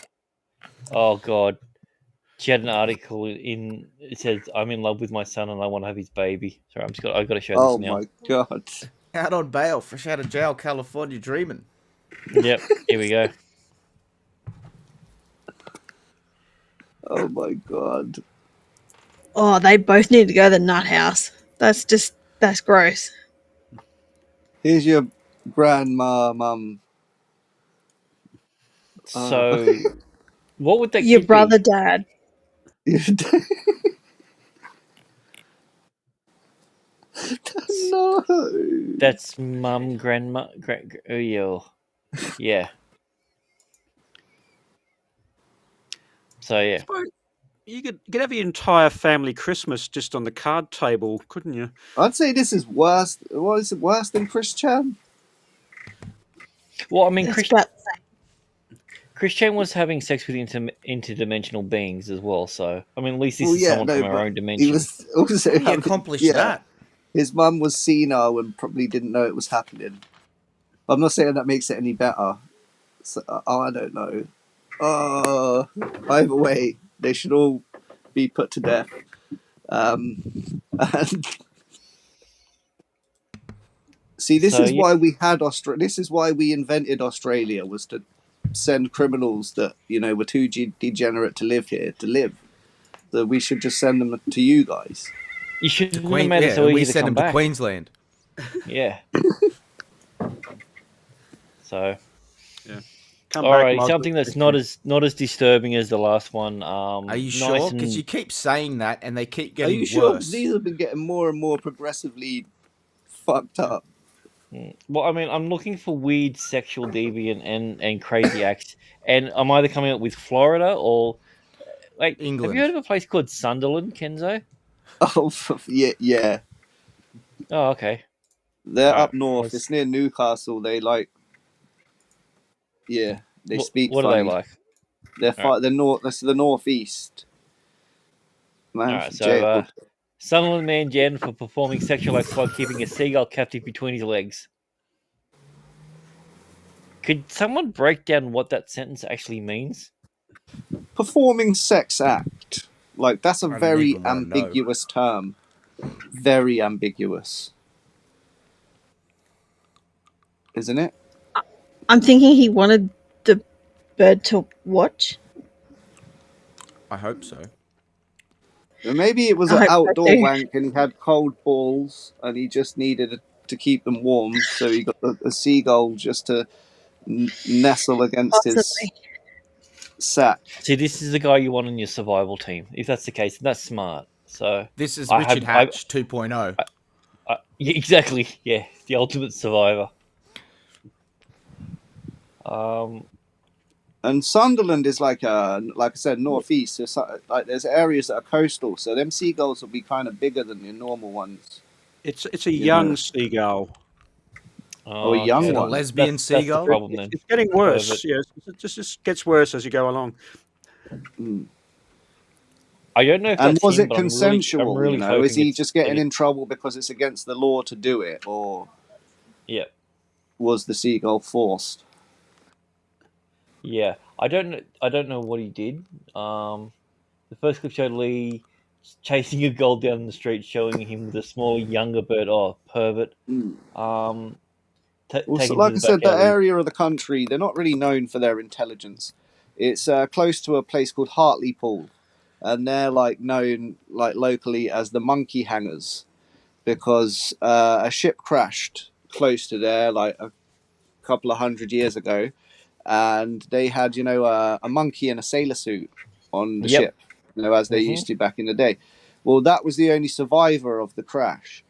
Speaker 8: Oh God. She had an article in. It says, "I'm in love with my son and I want to have his baby." Sorry, I've got to show
Speaker 9: Oh
Speaker 8: this now.
Speaker 9: my god.
Speaker 10: Out on bail, fresh out of jail, California dreaming.
Speaker 8: Yep, here we go.
Speaker 9: Oh my god.
Speaker 11: Oh, they both need to go to the nut house. That's gross.
Speaker 9: Here's your grandma, mum.
Speaker 8: So, what would that
Speaker 11: Your
Speaker 8: kid
Speaker 11: brother,
Speaker 8: be?
Speaker 11: dad.
Speaker 9: No.
Speaker 8: That's mum, grandma, yeah. So yeah,
Speaker 3: You could have your entire family Christmas just on the card table, couldn't you?
Speaker 9: I'd say this is worse. What is it worse than Christian?
Speaker 8: well, I mean,
Speaker 11: It's about
Speaker 8: Christian was having sex with interdimensional beings as well. So I mean, at least this
Speaker 9: Well,
Speaker 8: is
Speaker 9: yeah,
Speaker 8: someone
Speaker 9: no,
Speaker 8: from our
Speaker 9: but
Speaker 8: own
Speaker 9: he
Speaker 8: dimension.
Speaker 9: was also
Speaker 10: He
Speaker 9: having,
Speaker 10: accomplished that.
Speaker 9: His mum was senile and probably didn't know it was happening. I'm not saying that makes it any better. So, I don't know. Either way, they should all be put to death. And see, this
Speaker 8: So,
Speaker 9: is
Speaker 8: yeah.
Speaker 9: why we had Australia. This is why we invented Australia, was to send criminals that were too degenerate to live here to live. So we should just send them to you guys.
Speaker 8: You should have
Speaker 10: Queen,
Speaker 8: made it so
Speaker 10: and we
Speaker 8: easy to
Speaker 10: send
Speaker 8: come
Speaker 10: him to
Speaker 8: back.
Speaker 10: Queensland.
Speaker 8: Yeah. So.
Speaker 3: Yeah.
Speaker 8: All right, something that's not as disturbing as the last one.
Speaker 10: Are you
Speaker 8: nice
Speaker 10: sure?
Speaker 8: and-
Speaker 10: Because you keep saying that, and they keep
Speaker 9: Are
Speaker 10: getting
Speaker 9: you sure?
Speaker 10: worse.
Speaker 9: These have been getting more and more progressively fucked up.
Speaker 8: Well, I mean, I'm looking for weird sexual deviant and crazy acts, and I'm either coming up with Florida or like
Speaker 10: England.
Speaker 8: Have you heard of a place called Sunderland, Kenzo?
Speaker 9: Oh, yeah.
Speaker 8: Oh, okay.
Speaker 9: They're
Speaker 8: All
Speaker 9: up
Speaker 8: right.
Speaker 9: north. It's near Newcastle. They they speak
Speaker 8: What
Speaker 9: funny.
Speaker 8: are they like?
Speaker 9: They're
Speaker 8: All right.
Speaker 9: they're north. That's the northeast. Man,
Speaker 8: All right, so
Speaker 9: jailed.
Speaker 8: Sunderland man Jen for performing sexual acts while keeping a seagull captive between his legs. Could someone break down what that sentence actually means?
Speaker 9: Performing sex act. Like, that's a
Speaker 10: I don't
Speaker 9: very
Speaker 10: even wanna know.
Speaker 9: ambiguous term. Very ambiguous. Isn't it?
Speaker 11: I'm thinking he wanted the bird to watch.
Speaker 10: I hope so.
Speaker 9: Or maybe it was
Speaker 11: I
Speaker 9: an
Speaker 11: hope so
Speaker 9: outdoor
Speaker 11: too.
Speaker 9: wank and he had cold balls and he just needed to keep them warm, so he got a seagull just to nestle against his
Speaker 11: Possibly.
Speaker 9: sack.
Speaker 8: See, this is the guy you want on your survival team. If that's the case, that's smart. So
Speaker 10: This is
Speaker 8: I
Speaker 10: Richard
Speaker 8: have- I-
Speaker 10: Hatch 2.0.
Speaker 8: Yeah, exactly. Yeah, the ultimate survivor.
Speaker 9: And Sunderland is like I said, northeast. There's areas that are coastal, so them seagulls will be kind of bigger than your normal ones.
Speaker 3: It's a young seagull.
Speaker 9: Oh, a young
Speaker 10: Is it a
Speaker 9: one.
Speaker 10: lesbian
Speaker 8: That's the
Speaker 10: seagull?
Speaker 8: problem then.
Speaker 3: It's getting worse.
Speaker 8: Pervert.
Speaker 3: Yes, it just gets worse as you go along.
Speaker 8: I don't know if
Speaker 9: And
Speaker 8: that's
Speaker 9: was
Speaker 8: him,
Speaker 9: it
Speaker 8: but
Speaker 9: consensual?
Speaker 8: I'm really hoping
Speaker 9: is he
Speaker 8: it's
Speaker 9: just getting in trouble because it's against the law to do it, or
Speaker 8: Yeah,
Speaker 9: was the seagull forced?
Speaker 8: yeah. I don't know what he did. The first clip showed Lee chasing a goal down the street, showing him with a smaller, younger bird. Oh, pervert.
Speaker 9: Well, so
Speaker 8: Taking
Speaker 9: like I
Speaker 8: to the
Speaker 9: said, that
Speaker 8: backyard.
Speaker 9: area of the country, they're not really known for their intelligence. It's close to a place called Hartlepool, and they're known locally as the monkey hangers, because a ship crashed close to there, like a couple of 100 years ago, and they had, a monkey in a sailor suit on the ship, as they used to back in the day. Well, that was the only survivor of the crash.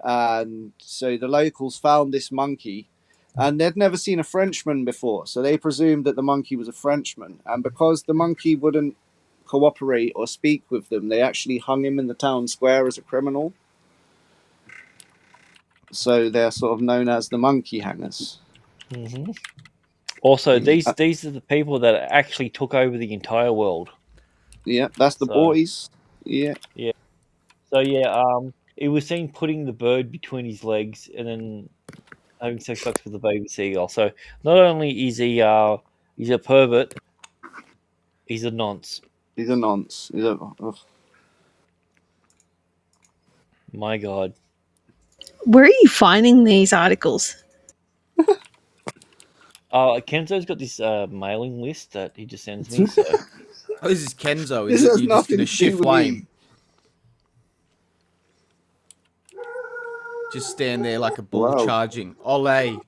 Speaker 9: And so the locals found this monkey, and they'd never seen a Frenchman before, so they presumed that the monkey was a Frenchman. And because the monkey wouldn't cooperate or speak with them, they actually hung him in the town square as a criminal. So they're sort of known as the monkey hangers.
Speaker 8: Also, these are the people that actually took over the entire world.
Speaker 9: Yeah, that's the boys. Yeah.
Speaker 8: Yeah. So he was seen putting the bird between his legs and then having sex with the baby seagull. So not only is he's a pervert, he's a nonce.
Speaker 9: He's a nonce.
Speaker 8: My God.
Speaker 11: Where are you finding these articles?
Speaker 8: Kenzo's got this mailing list that he just sends me. So.
Speaker 10: Oh, this is Kenzo.
Speaker 9: This
Speaker 10: Is
Speaker 9: has
Speaker 10: it? You're just
Speaker 9: nothing
Speaker 10: gonna
Speaker 9: to do
Speaker 10: shift
Speaker 9: with
Speaker 10: blame.
Speaker 9: me.
Speaker 10: Just stand there like a bull
Speaker 9: Wow.
Speaker 10: charging. Ole.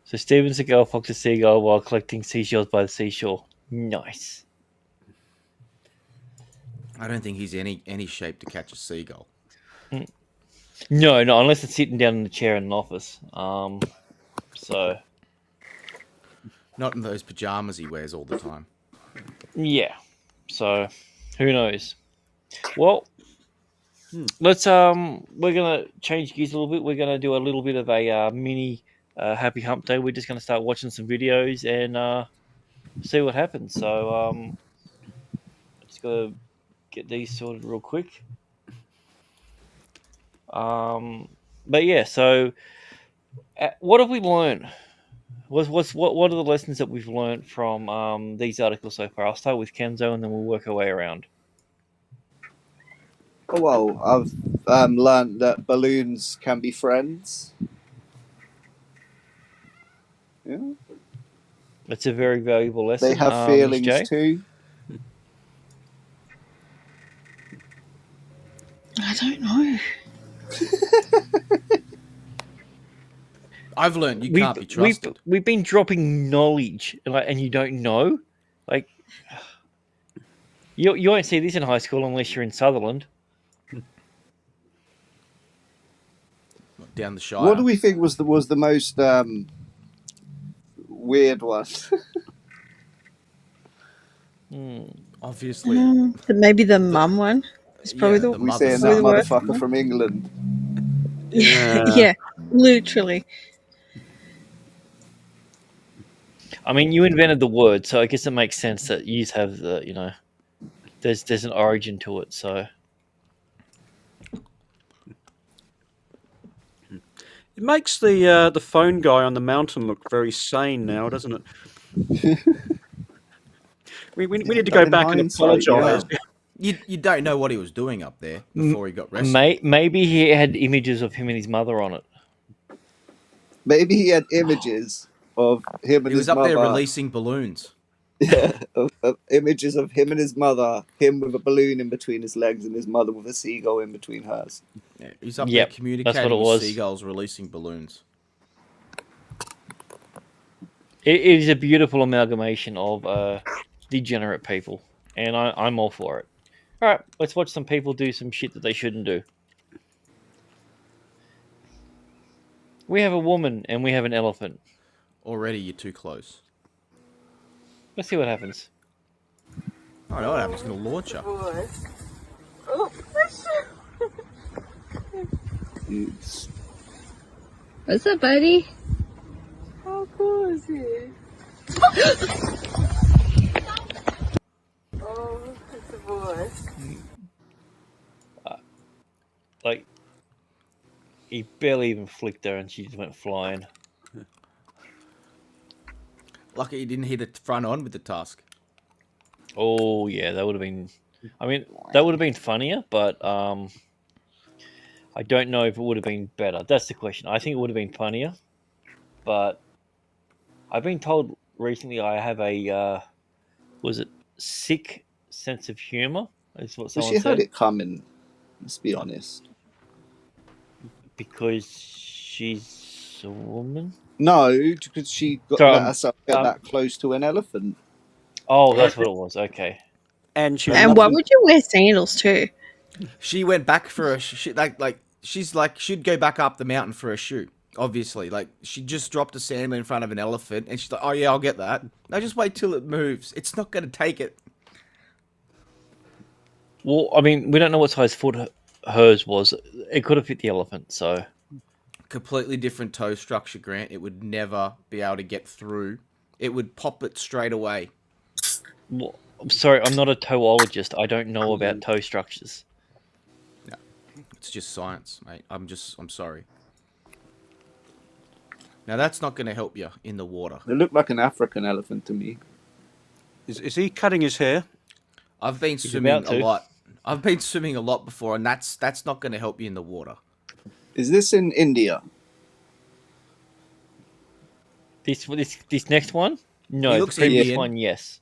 Speaker 8: So Steven Seagal fucks a seagull while collecting seashells by the seashore. Nice.
Speaker 10: I don't think he's any shape to catch a seagull.
Speaker 8: No, unless it's sitting down in the chair in an office. So.
Speaker 10: Not in those pajamas he wears all the time.
Speaker 8: Yeah. So, who knows? Well, let's we're gonna change gears a little bit. We're gonna do a little bit of a mini happy hump day. We're just gonna start watching some videos and see what happens. So just gotta get these sorted real quick. But yeah, so what have we learned? What are the lessons that we've learned from these articles so far? I'll start with Kenzo and then we'll work our way around.
Speaker 9: Well, I've learned that balloons can be friends. Yeah.
Speaker 8: That's a very valuable lesson.
Speaker 9: They have feelings too.
Speaker 11: I don't know.
Speaker 10: I've learned you can't be trusted.
Speaker 8: We've been dropping knowledge, and you don't know. Like, you won't see this in high school unless you're in Sutherland.
Speaker 10: Down the Shire.
Speaker 9: What do we think was the most weird one?
Speaker 10: Obviously.
Speaker 11: Maybe the mum one. It's probably the
Speaker 9: we saying that motherfucker from England.
Speaker 11: Yeah, literally.
Speaker 8: I mean, you invented the word, so I guess it makes sense that you have the, there's an origin to it. So
Speaker 3: it makes the phone guy on the mountain look very sane now, doesn't it? we need to go back and apologise.
Speaker 10: Yeah. You don't know what he was doing up there before he got rescued.
Speaker 8: Maybe he had images of him and his mother on it.
Speaker 9: Maybe he had images of him and
Speaker 10: He was
Speaker 9: his
Speaker 10: up
Speaker 9: mother.
Speaker 10: there releasing balloons.
Speaker 9: Yeah, of images of him and his mother, him with a balloon in between his legs and his mother with a seagull in between hers.
Speaker 10: Yeah, he's up there communicating with seagulls releasing balloons.
Speaker 8: It is a beautiful amalgamation of degenerate people, and I'm all for it. All right, let's watch some people do some shit that they shouldn't do. We have a woman and we have an elephant.
Speaker 10: Already, you're too close.
Speaker 8: Let's see what happens.
Speaker 10: I know what happens. It's going to launch her.
Speaker 12: What's up, buddy?
Speaker 13: How cool is he? Oh, it's a boy.
Speaker 8: Like, he barely even flicked her and she just went flying.
Speaker 10: Lucky he didn't hit it front on with the tusk.
Speaker 8: Oh, yeah, that would have been... I mean, that would have been funnier, but I don't know if it would have been better. That's the question. I think it would have been funnier, but I've been told recently I have a, sick sense of humor. That's what
Speaker 9: Well,
Speaker 8: someone
Speaker 9: she
Speaker 8: said.
Speaker 9: had it coming. Let's be honest.
Speaker 8: Because she's a woman?
Speaker 9: No, because she got
Speaker 8: So,
Speaker 9: let herself get that close to an elephant.
Speaker 8: Oh, that's what it was. Okay.
Speaker 3: And she
Speaker 11: And why would you wear sandals too?
Speaker 10: She went back for a she'd go back up the mountain for a shoot. Obviously, like she just dropped a sandal in front of an elephant, and she's like, "Oh yeah, I'll get that." No, just wait till it moves. It's not going to take it.
Speaker 8: Well, I mean, we don't know what size foot hers was. It could have fit the elephant, so.
Speaker 10: Completely different toe structure, Grant. It would never be able to get through. It would pop it straight away.
Speaker 8: Well, I'm sorry, I'm not a toeologist. I don't know about toe structures.
Speaker 10: No, it's just science, mate. I'm sorry. Now that's not going to help you in the water.
Speaker 9: It looked like an African elephant to me.
Speaker 3: Is he cutting his hair?
Speaker 10: I've been swimming a lot. I've been swimming a lot before, and that's not going to help you in the water.
Speaker 9: Is this in India?
Speaker 8: This next one? No,
Speaker 10: He
Speaker 8: the
Speaker 10: looks
Speaker 8: previous
Speaker 10: Indian.
Speaker 8: one, yes.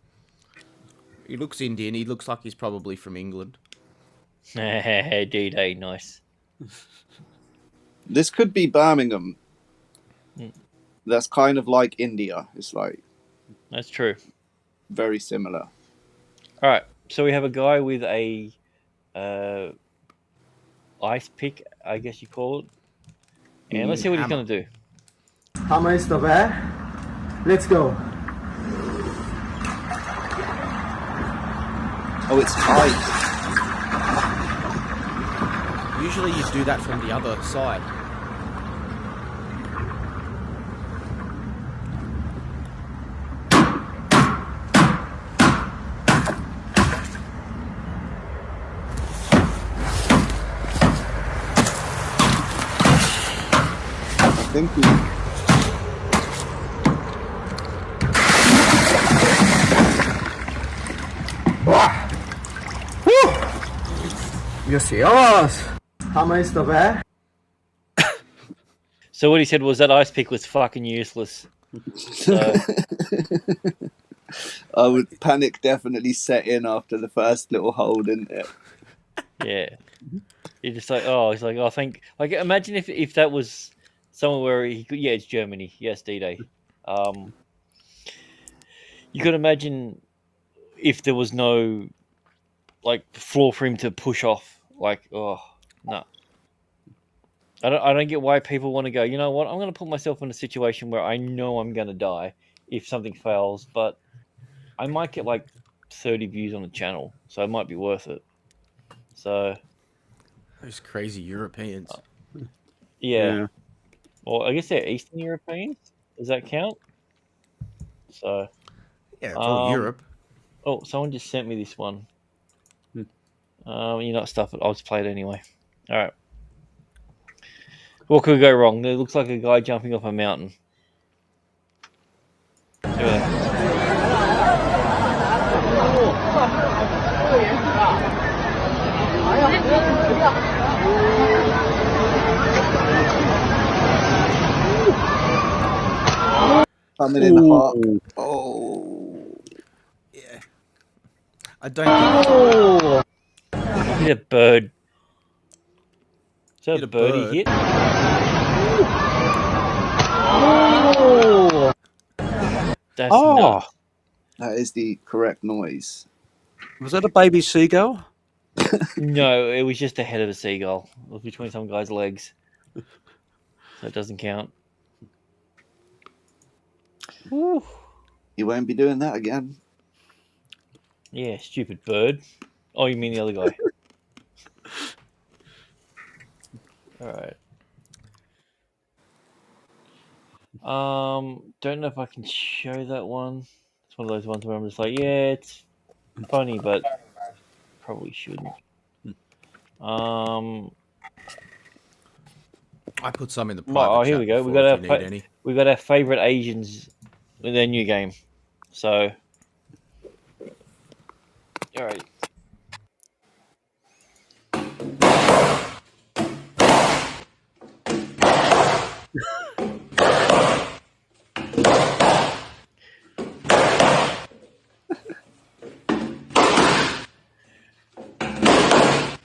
Speaker 10: He looks Indian. He looks like he's probably from England.
Speaker 8: D-Day, nice.
Speaker 9: This could be Birmingham.
Speaker 8: Mm.
Speaker 9: That's kind of like India. It's like
Speaker 8: That's true.
Speaker 9: very similar.
Speaker 8: All right, so we have a guy with a ice pick, I guess you call it. And let's see what he's going to do.
Speaker 12: Hammer is dabei. Let's go.
Speaker 9: Oh, it's tight.
Speaker 10: Usually you do that from the other side.
Speaker 9: Thank you.
Speaker 12: Yes. Hammer is dabei.
Speaker 8: So what he said was that ice pick was fucking useless. So,
Speaker 9: I would panic definitely set in after the first little hole, didn't it?
Speaker 8: yeah. You're just like, oh, he's like, oh, like, imagine if that was somewhere where he could, yeah, it's Germany. Yes, D-Day. You could imagine if there was no, like, floor for him to push off. Like, oh, no. I don't get why people want to go, you know what, I'm going to put myself in a situation where I know I'm going to die if something fails, but I might get, like, 30 views on the channel, so it might be worth it. So...
Speaker 10: Those crazy Europeans.
Speaker 8: Yeah. Well, I guess they're Eastern Europeans. Does that count? So.
Speaker 10: Yeah, it's all Europe.
Speaker 8: Oh, someone just sent me this one. You're not stuff it. I'll just play it anyway. All right. What could go wrong? It looks like a guy jumping off a mountain.
Speaker 9: Coming in hot. Oh.
Speaker 10: Yeah. I don't think...
Speaker 8: Hit a bird. Is that
Speaker 10: Hit
Speaker 8: a
Speaker 10: a
Speaker 8: birdie
Speaker 10: bird.
Speaker 8: hit? That's nuts.
Speaker 9: That is the correct noise.
Speaker 3: Was that a baby seagull?
Speaker 8: No, it was just the head of a seagull. It was between some guy's legs. So it doesn't count.
Speaker 9: You won't be doing that again.
Speaker 8: Yeah, stupid bird. Oh, you mean the other guy? Alright. Don't know if I can show that one. It's one of those ones where I'm just like, yeah, it's funny, but probably shouldn't.
Speaker 10: I put some in the private
Speaker 8: Oh, here
Speaker 10: chat
Speaker 8: we go.
Speaker 10: before if you need any.
Speaker 8: We got our favorite Asians with their new game. So, all right.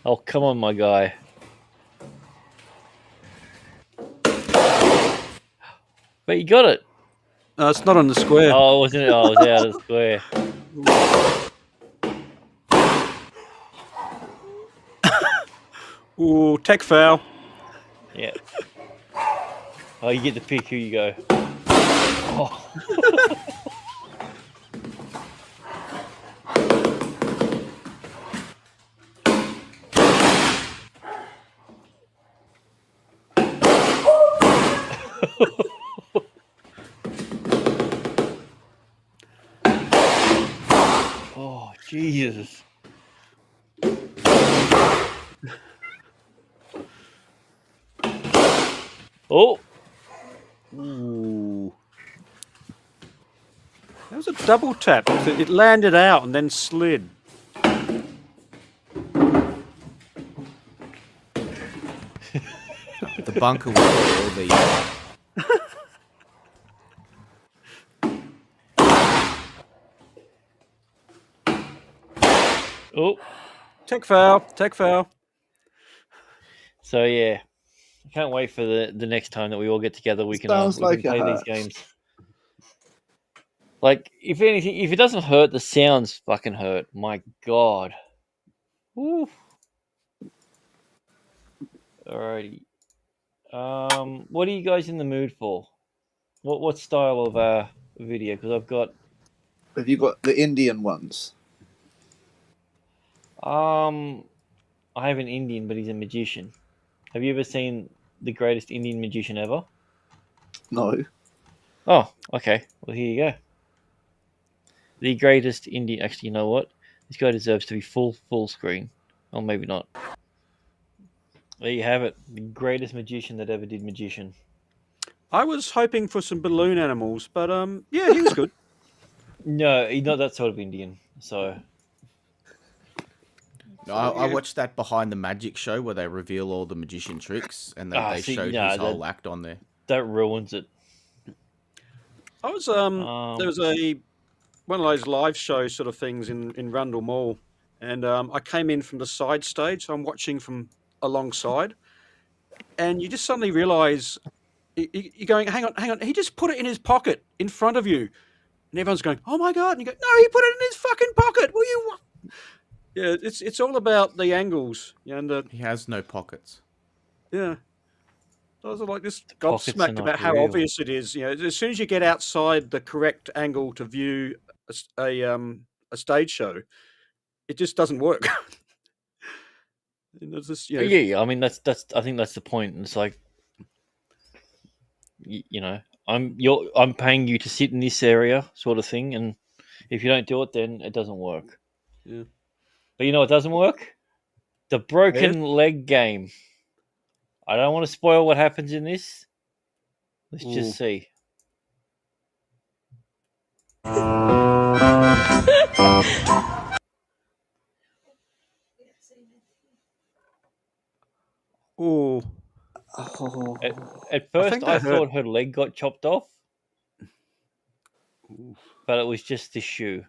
Speaker 8: Oh, come on, my guy. But you got it.
Speaker 3: No, it's not on the square.
Speaker 8: Oh, wasn't it? Oh, it was out of the square.
Speaker 3: Ooh, tech foul.
Speaker 8: Yeah. Oh, you get to pick who you go. Oh. Oh, Jesus. Oh.
Speaker 3: Ooh. That was a double tap. It landed out and then slid.
Speaker 10: The bunker will all the.
Speaker 8: Oh.
Speaker 3: Tech foul. Tech foul.
Speaker 8: So yeah, I can't wait for the next time that we all get together. We can
Speaker 9: Sounds
Speaker 8: we
Speaker 9: like
Speaker 8: can
Speaker 9: it
Speaker 8: play these
Speaker 9: hurts.
Speaker 8: games. Like, if anything, if it doesn't hurt, the sounds fucking hurt. My God. Woo. Alrighty. What are you guys in the mood for? What style of video? Because I've got
Speaker 9: Have you got the Indian ones?
Speaker 8: I have an Indian, but he's a magician. Have you ever seen the greatest Indian magician ever?
Speaker 9: No.
Speaker 8: Oh, okay. Well, here you go. The greatest Indian. Actually, you know what? This guy deserves to be full screen. Or maybe not. There you have it. The greatest magician that ever did magician.
Speaker 3: I was hoping for some balloon animals, but yeah, he was good.
Speaker 8: No, he's not that sort of Indian. So
Speaker 10: No, I watched that Behind the Magic show where they reveal all the magician tricks, and they
Speaker 8: see,
Speaker 10: showed
Speaker 8: no,
Speaker 10: his whole act on there.
Speaker 8: that ruins it.
Speaker 3: I was there was a one of those live show sort of things in Rundle Mall, and I came in from the side stage. So I'm watching from alongside, and you just suddenly realise you're going, hang on. He just put it in his pocket in front of you, and everyone's going, oh my God! And you go, no, he put it in his fucking pocket. Will you? Yeah, it's all about the angles, and
Speaker 10: he has no pockets.
Speaker 3: Yeah. I was like this
Speaker 8: pockets are
Speaker 3: gobsmacked
Speaker 8: not
Speaker 3: about how
Speaker 8: real.
Speaker 3: obvious it is. You know, as soon as you get outside the correct angle to view a stage show, it just doesn't work. And there's this, you know,
Speaker 8: Yeah. I mean, that's I think that's the point. It's like, you know, I'm paying you to sit in this area, sort of thing, and if you don't do it, then it doesn't work.
Speaker 3: Yeah.
Speaker 8: But you know what doesn't work? The broken leg game. I don't want to spoil what happens in this. Let's just see.
Speaker 3: Oh.
Speaker 8: At first, I thought her leg got chopped off, but it was just the shoe.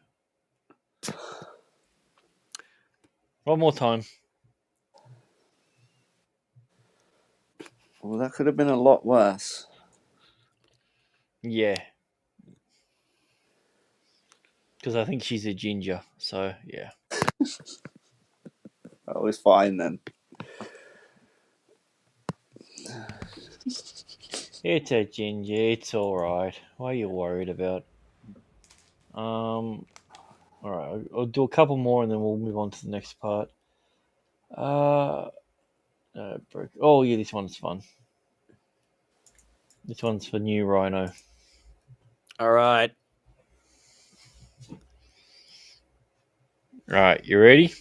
Speaker 8: One more time.
Speaker 9: Well, that could have been a lot worse.
Speaker 8: Yeah. Because I think she's a ginger, so yeah.
Speaker 9: That was fine then.
Speaker 8: It's a ginger. It's all right. What are you worried about? All right. I'll do a couple more and then we'll move on to the next part. Oh yeah, this one's fun. This one's for new Rhino.
Speaker 3: All right.
Speaker 8: Right, you ready?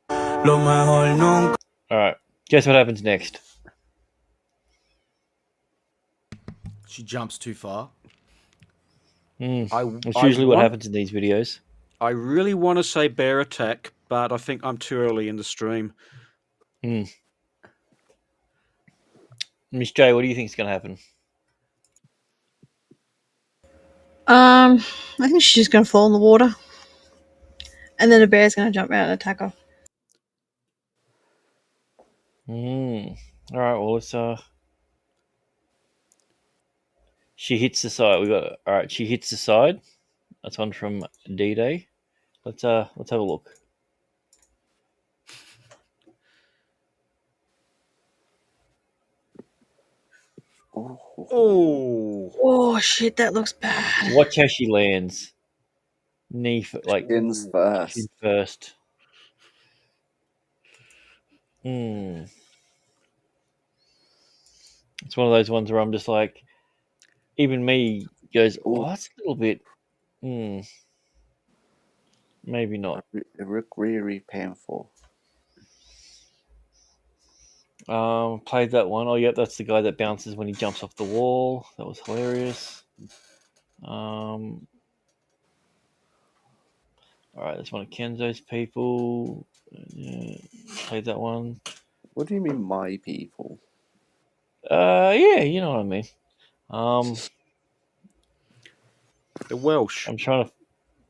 Speaker 8: All right. Guess what happens next?
Speaker 10: She jumps too far.
Speaker 8: That's usually what happens in these videos.
Speaker 3: I really want to say bear attack, but I think I'm too early in the stream.
Speaker 8: Miss J, what do you think is going to happen?
Speaker 11: I think she's just going to fall in the water. And then a bear's going to jump out and attack her.
Speaker 8: All right. Well, let's. She hits the side. We got. All right. She hits the side. That's one from D-Day. Let's have a look.
Speaker 11: Oh shit, that looks bad.
Speaker 8: Watch how she lands. Knee like
Speaker 9: Shins first.
Speaker 8: shin first. It's one of those ones where I'm just like, even me goes, oh, that's a little bit. Maybe not.
Speaker 9: Really painful.
Speaker 8: Played that one. Oh, yep, that's the guy that bounces when he jumps off the wall. That was hilarious. All right, that's one of Kenzo's people. Played that one.
Speaker 9: What do you mean, my people?
Speaker 8: Yeah, you know what I mean.
Speaker 3: The Welsh.
Speaker 8: I'm trying to.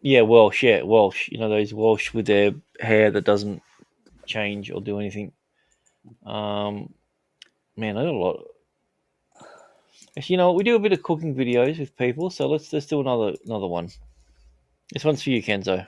Speaker 8: Yeah, Welsh. Yeah, Welsh. You know those Welsh with their hair that doesn't change or do anything. Man, I got a lot. Actually, you know what? We do a bit of cooking videos with people, so let's do another one. This one's for you, Kenzo.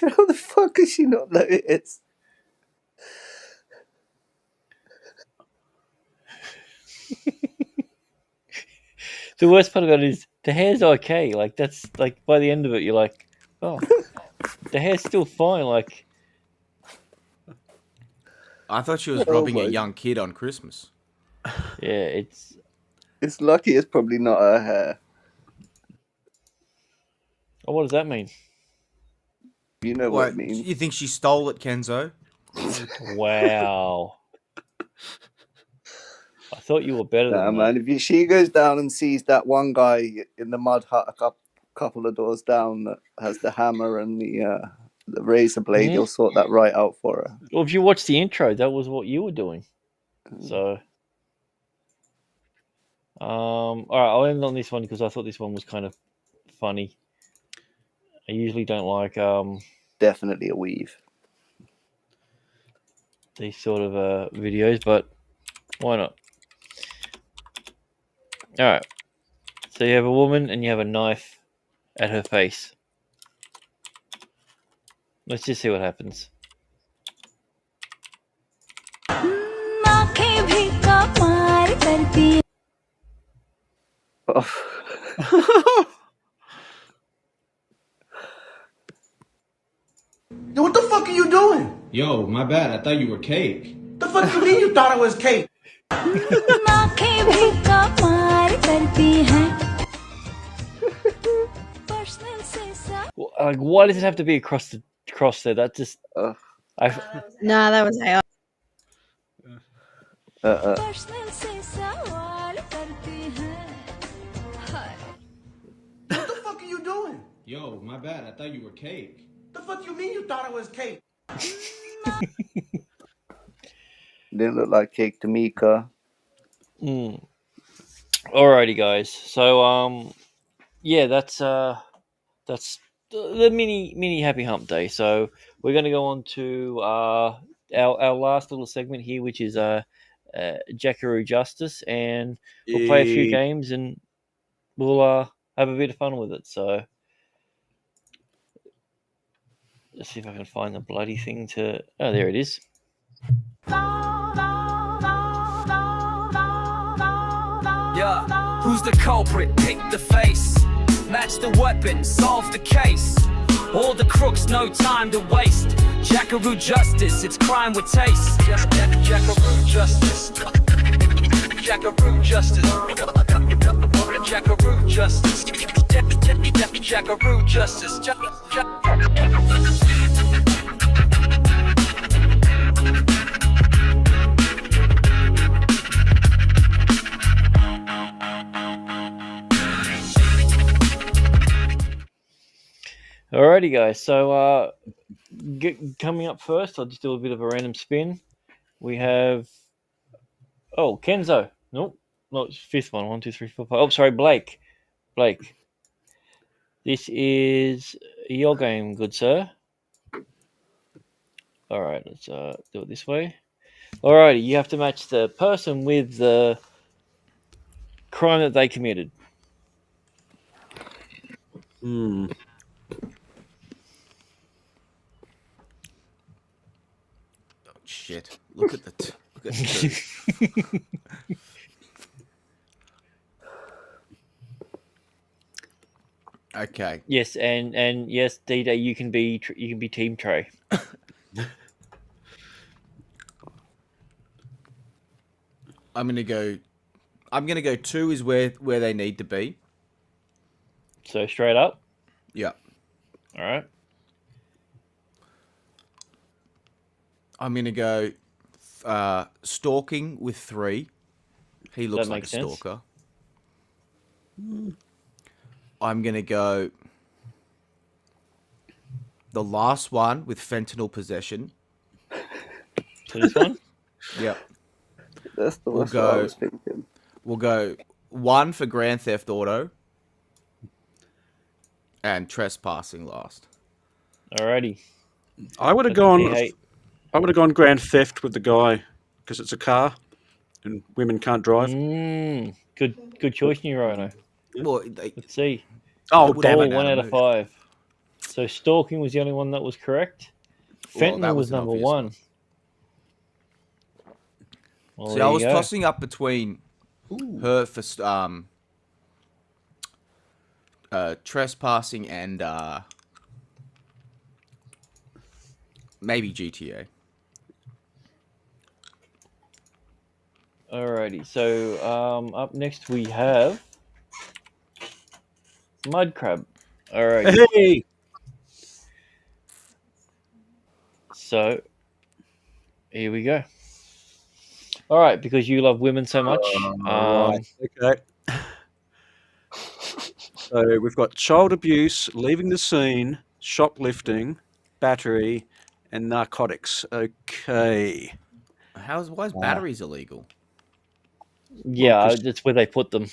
Speaker 9: How the fuck is she not noticed?
Speaker 8: The worst part about it is the hair's okay. Like that's like by the end of it, you're like, oh, the hair's still fine. Like
Speaker 10: I thought she was robbing a young kid on Christmas.
Speaker 8: Yeah,
Speaker 9: it's lucky. It's probably not her hair.
Speaker 8: Oh, what does that mean?
Speaker 9: You know what it means.
Speaker 10: You think she stole it, Kenzo?
Speaker 8: Wow. I thought you were better than
Speaker 9: man.
Speaker 8: that.
Speaker 9: If she goes down and sees that one guy in the mud hut a couple of doors down that has the hammer and the razor blade, he'll sort that right out for her.
Speaker 8: Well, if you watch the intro, that was what you were doing. So, all right, I'll end on this one because I thought this one was kind of funny. I usually don't like
Speaker 9: definitely a weave.
Speaker 8: These sort of videos, but why not? All right. So you have a woman and you have a knife at her face. Let's just see what happens.
Speaker 6: Yo, what the fuck are you doing?
Speaker 14: Yo, my bad. I thought you were cake.
Speaker 6: The fuck you mean you thought I was cake?
Speaker 8: Like, why does it have to be across there? That just.
Speaker 11: Nah, that was AI.
Speaker 6: What the fuck are you doing?
Speaker 14: Yo, my bad. I thought you were cake.
Speaker 6: The fuck you mean you thought I was cake?
Speaker 9: Didn't look like cake to Mika.
Speaker 8: Alrighty, guys. So, yeah, that's the mini Happy Hump Day. So we're going to go on to our last little segment here, which is Jackaroo Justice, and we'll play a few games and we'll have a bit of fun with it. So let's see if I can find the bloody thing to. Oh, there it is.
Speaker 5: Yeah, who's the culprit? Pick the face. Match the weapon, solve the case. All the crooks, no time to waste. Jackaroo Justice, it's crime with taste. Jackaroo Justice. Jackaroo Justice. Jackaroo Justice. Jackaroo Justice.
Speaker 8: Alrighty, Alrighty, guys. So, coming up first, I'll just do a bit of a random spin. We have Kenzo. Nope, not fifth one. 1, 2, 3, 4, 5. Oh, sorry, Blake. Blake. This is your game, good sir. All right, let's do it this way. Alrighty, you have to match the person with the crime that they committed.
Speaker 3: Hmm.
Speaker 10: Oh, shit! Look at look at two. Okay.
Speaker 8: Yes, and yes, D-Day, you can be Team Trey.
Speaker 10: I'm gonna go 2 is where they need to be.
Speaker 8: So straight up.
Speaker 10: Yeah.
Speaker 8: All right.
Speaker 10: I'm gonna go stalking with 3. He looks
Speaker 8: That
Speaker 10: like a
Speaker 8: makes sense.
Speaker 10: stalker. I'm gonna go the last one with fentanyl possession.
Speaker 8: So this one.
Speaker 10: Yep.
Speaker 9: That's the
Speaker 10: We'll
Speaker 9: worst what I
Speaker 10: go-
Speaker 9: was thinking.
Speaker 10: We'll go 1 for Grand Theft Auto and trespassing last.
Speaker 8: Alrighty.
Speaker 3: I would have
Speaker 8: That's
Speaker 3: gone.
Speaker 8: okay.
Speaker 3: I would have gone grand theft with the guy because it's a car, and women can't drive.
Speaker 8: Good choice, Neurono.
Speaker 10: Well,
Speaker 8: Let's see.
Speaker 3: Oh, damn it!
Speaker 8: 1 out of 5. So stalking was the only one that was correct.
Speaker 10: Well,
Speaker 8: Fentanyl
Speaker 10: that
Speaker 8: was
Speaker 10: was an
Speaker 8: number
Speaker 10: obvious
Speaker 8: 1. Well,
Speaker 10: See,
Speaker 8: there
Speaker 10: I
Speaker 8: you
Speaker 10: was
Speaker 8: go.
Speaker 10: tossing up between her for trespassing and maybe GTA.
Speaker 8: Alrighty. So up next we have Mud Crab. Alrighty.
Speaker 3: Hey,
Speaker 8: So here we go. All right, because you love women so much.
Speaker 3: right, okay. So we've got child abuse, leaving the scene, shoplifting, battery, and narcotics. Okay.
Speaker 10: Why is batteries illegal?
Speaker 8: Yeah,
Speaker 3: 'cause
Speaker 8: that's where they put them.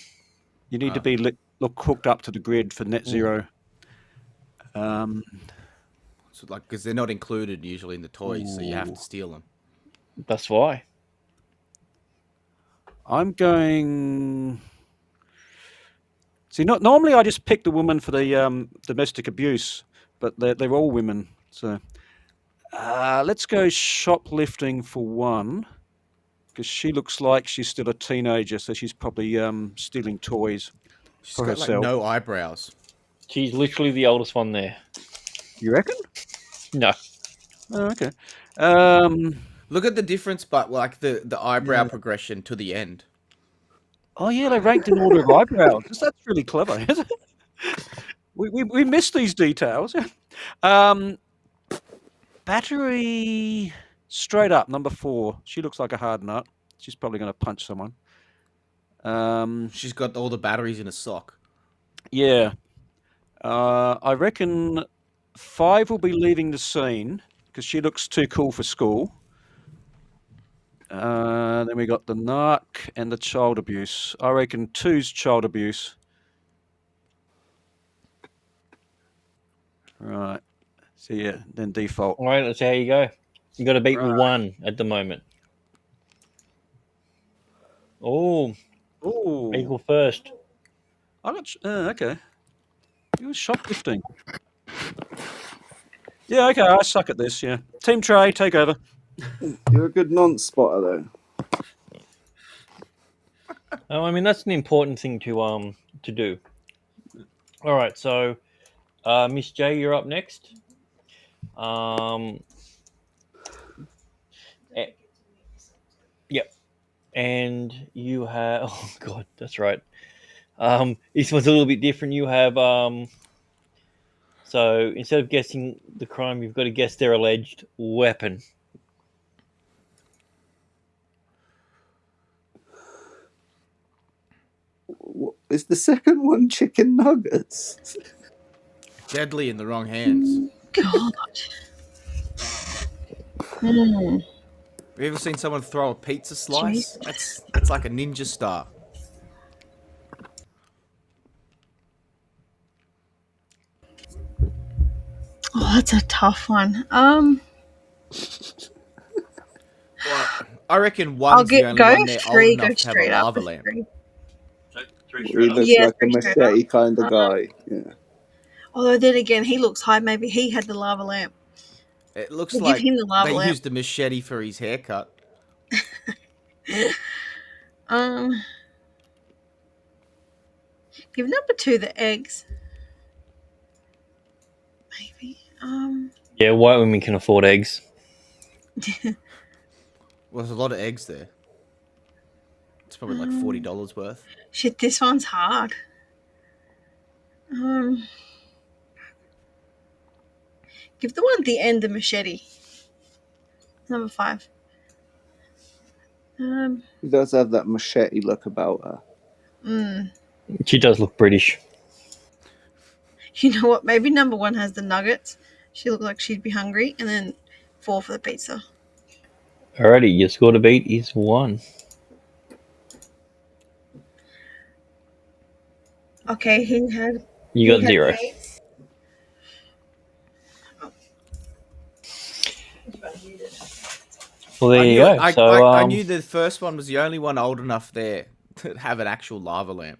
Speaker 3: you need to be look hooked up to the grid for net zero.
Speaker 10: So like, because they're not included usually in the toys, so you have to steal them.
Speaker 8: That's why.
Speaker 3: I'm going. See, not normally I just pick the woman for the domestic abuse, but they're all women. So let's go shoplifting for 1, because she looks like she's still a teenager, so she's probably stealing toys
Speaker 10: She's
Speaker 3: for
Speaker 10: got like
Speaker 3: herself.
Speaker 10: no eyebrows.
Speaker 8: She's literally the oldest one there.
Speaker 3: You reckon?
Speaker 8: No.
Speaker 3: Oh, okay.
Speaker 10: Look at the difference, but like the eyebrow progression to the end.
Speaker 3: Oh yeah, they ranked in order of eyebrows. That's really clever. Isn't it? We missed these details. Battery straight up number 4. She looks like a hard nut. She's probably going to punch someone.
Speaker 10: She's got all the batteries in a sock.
Speaker 3: Yeah. I reckon 5 will be leaving the scene because she looks too cool for school. Then we got the narc and the child abuse. I reckon 2's child abuse. Right. So yeah, then default.
Speaker 8: All right, let's see how you go. You got to beat with 1 at the moment. Oh,
Speaker 3: Oh,
Speaker 8: equal first.
Speaker 3: I got. Okay. You were shoplifting. Yeah. Okay. I suck at this. Yeah. Team Trey, take over.
Speaker 9: You're a good non-spotter though.
Speaker 8: I mean, that's an important thing to do. All right, so Miss J, you're up next. Yep, and you have. Oh God, that's right. This one's a little bit different. You have so instead of guessing the crime, you've got to guess their alleged weapon.
Speaker 9: Is the second one chicken nuggets?
Speaker 10: Deadly in the wrong hands.
Speaker 11: God. Hmm.
Speaker 10: Have you ever seen someone throw a pizza slice?
Speaker 11: Jesus.
Speaker 10: That's like a ninja star.
Speaker 11: Oh, that's a tough one.
Speaker 10: Well, I reckon
Speaker 11: I'll
Speaker 10: one's the only
Speaker 11: go
Speaker 10: one there old
Speaker 11: three. Go
Speaker 10: enough to have a
Speaker 11: straight up
Speaker 10: lava
Speaker 11: with
Speaker 10: lamp.
Speaker 11: three.
Speaker 9: He looks
Speaker 11: Yeah,
Speaker 9: like a
Speaker 11: three straight up.
Speaker 9: machete kind of guy. Yeah.
Speaker 11: Although then again, he looks high. Maybe he had the lava lamp.
Speaker 10: It looks
Speaker 11: We'll give
Speaker 10: like
Speaker 11: him the lava
Speaker 10: they
Speaker 11: lamp.
Speaker 10: used a machete for his haircut.
Speaker 11: Um, give number 2 the eggs. Maybe.
Speaker 8: Yeah, white women can afford eggs.
Speaker 10: Well, there's a lot of eggs there. It's probably like $40 worth.
Speaker 11: Shit, this one's hard. Give the one at the end the machete. Number 5.
Speaker 9: He does have that machete look about her.
Speaker 8: She does look British.
Speaker 11: You know what? Maybe number 1 has the nuggets. She looked like she'd be hungry, and then 4 for the pizza.
Speaker 8: Alrighty, your score to beat is 1.
Speaker 11: Okay, he had.
Speaker 8: You got 0. Well, there you go.
Speaker 10: I knew the first one was the only one old enough there to have an actual lava lamp.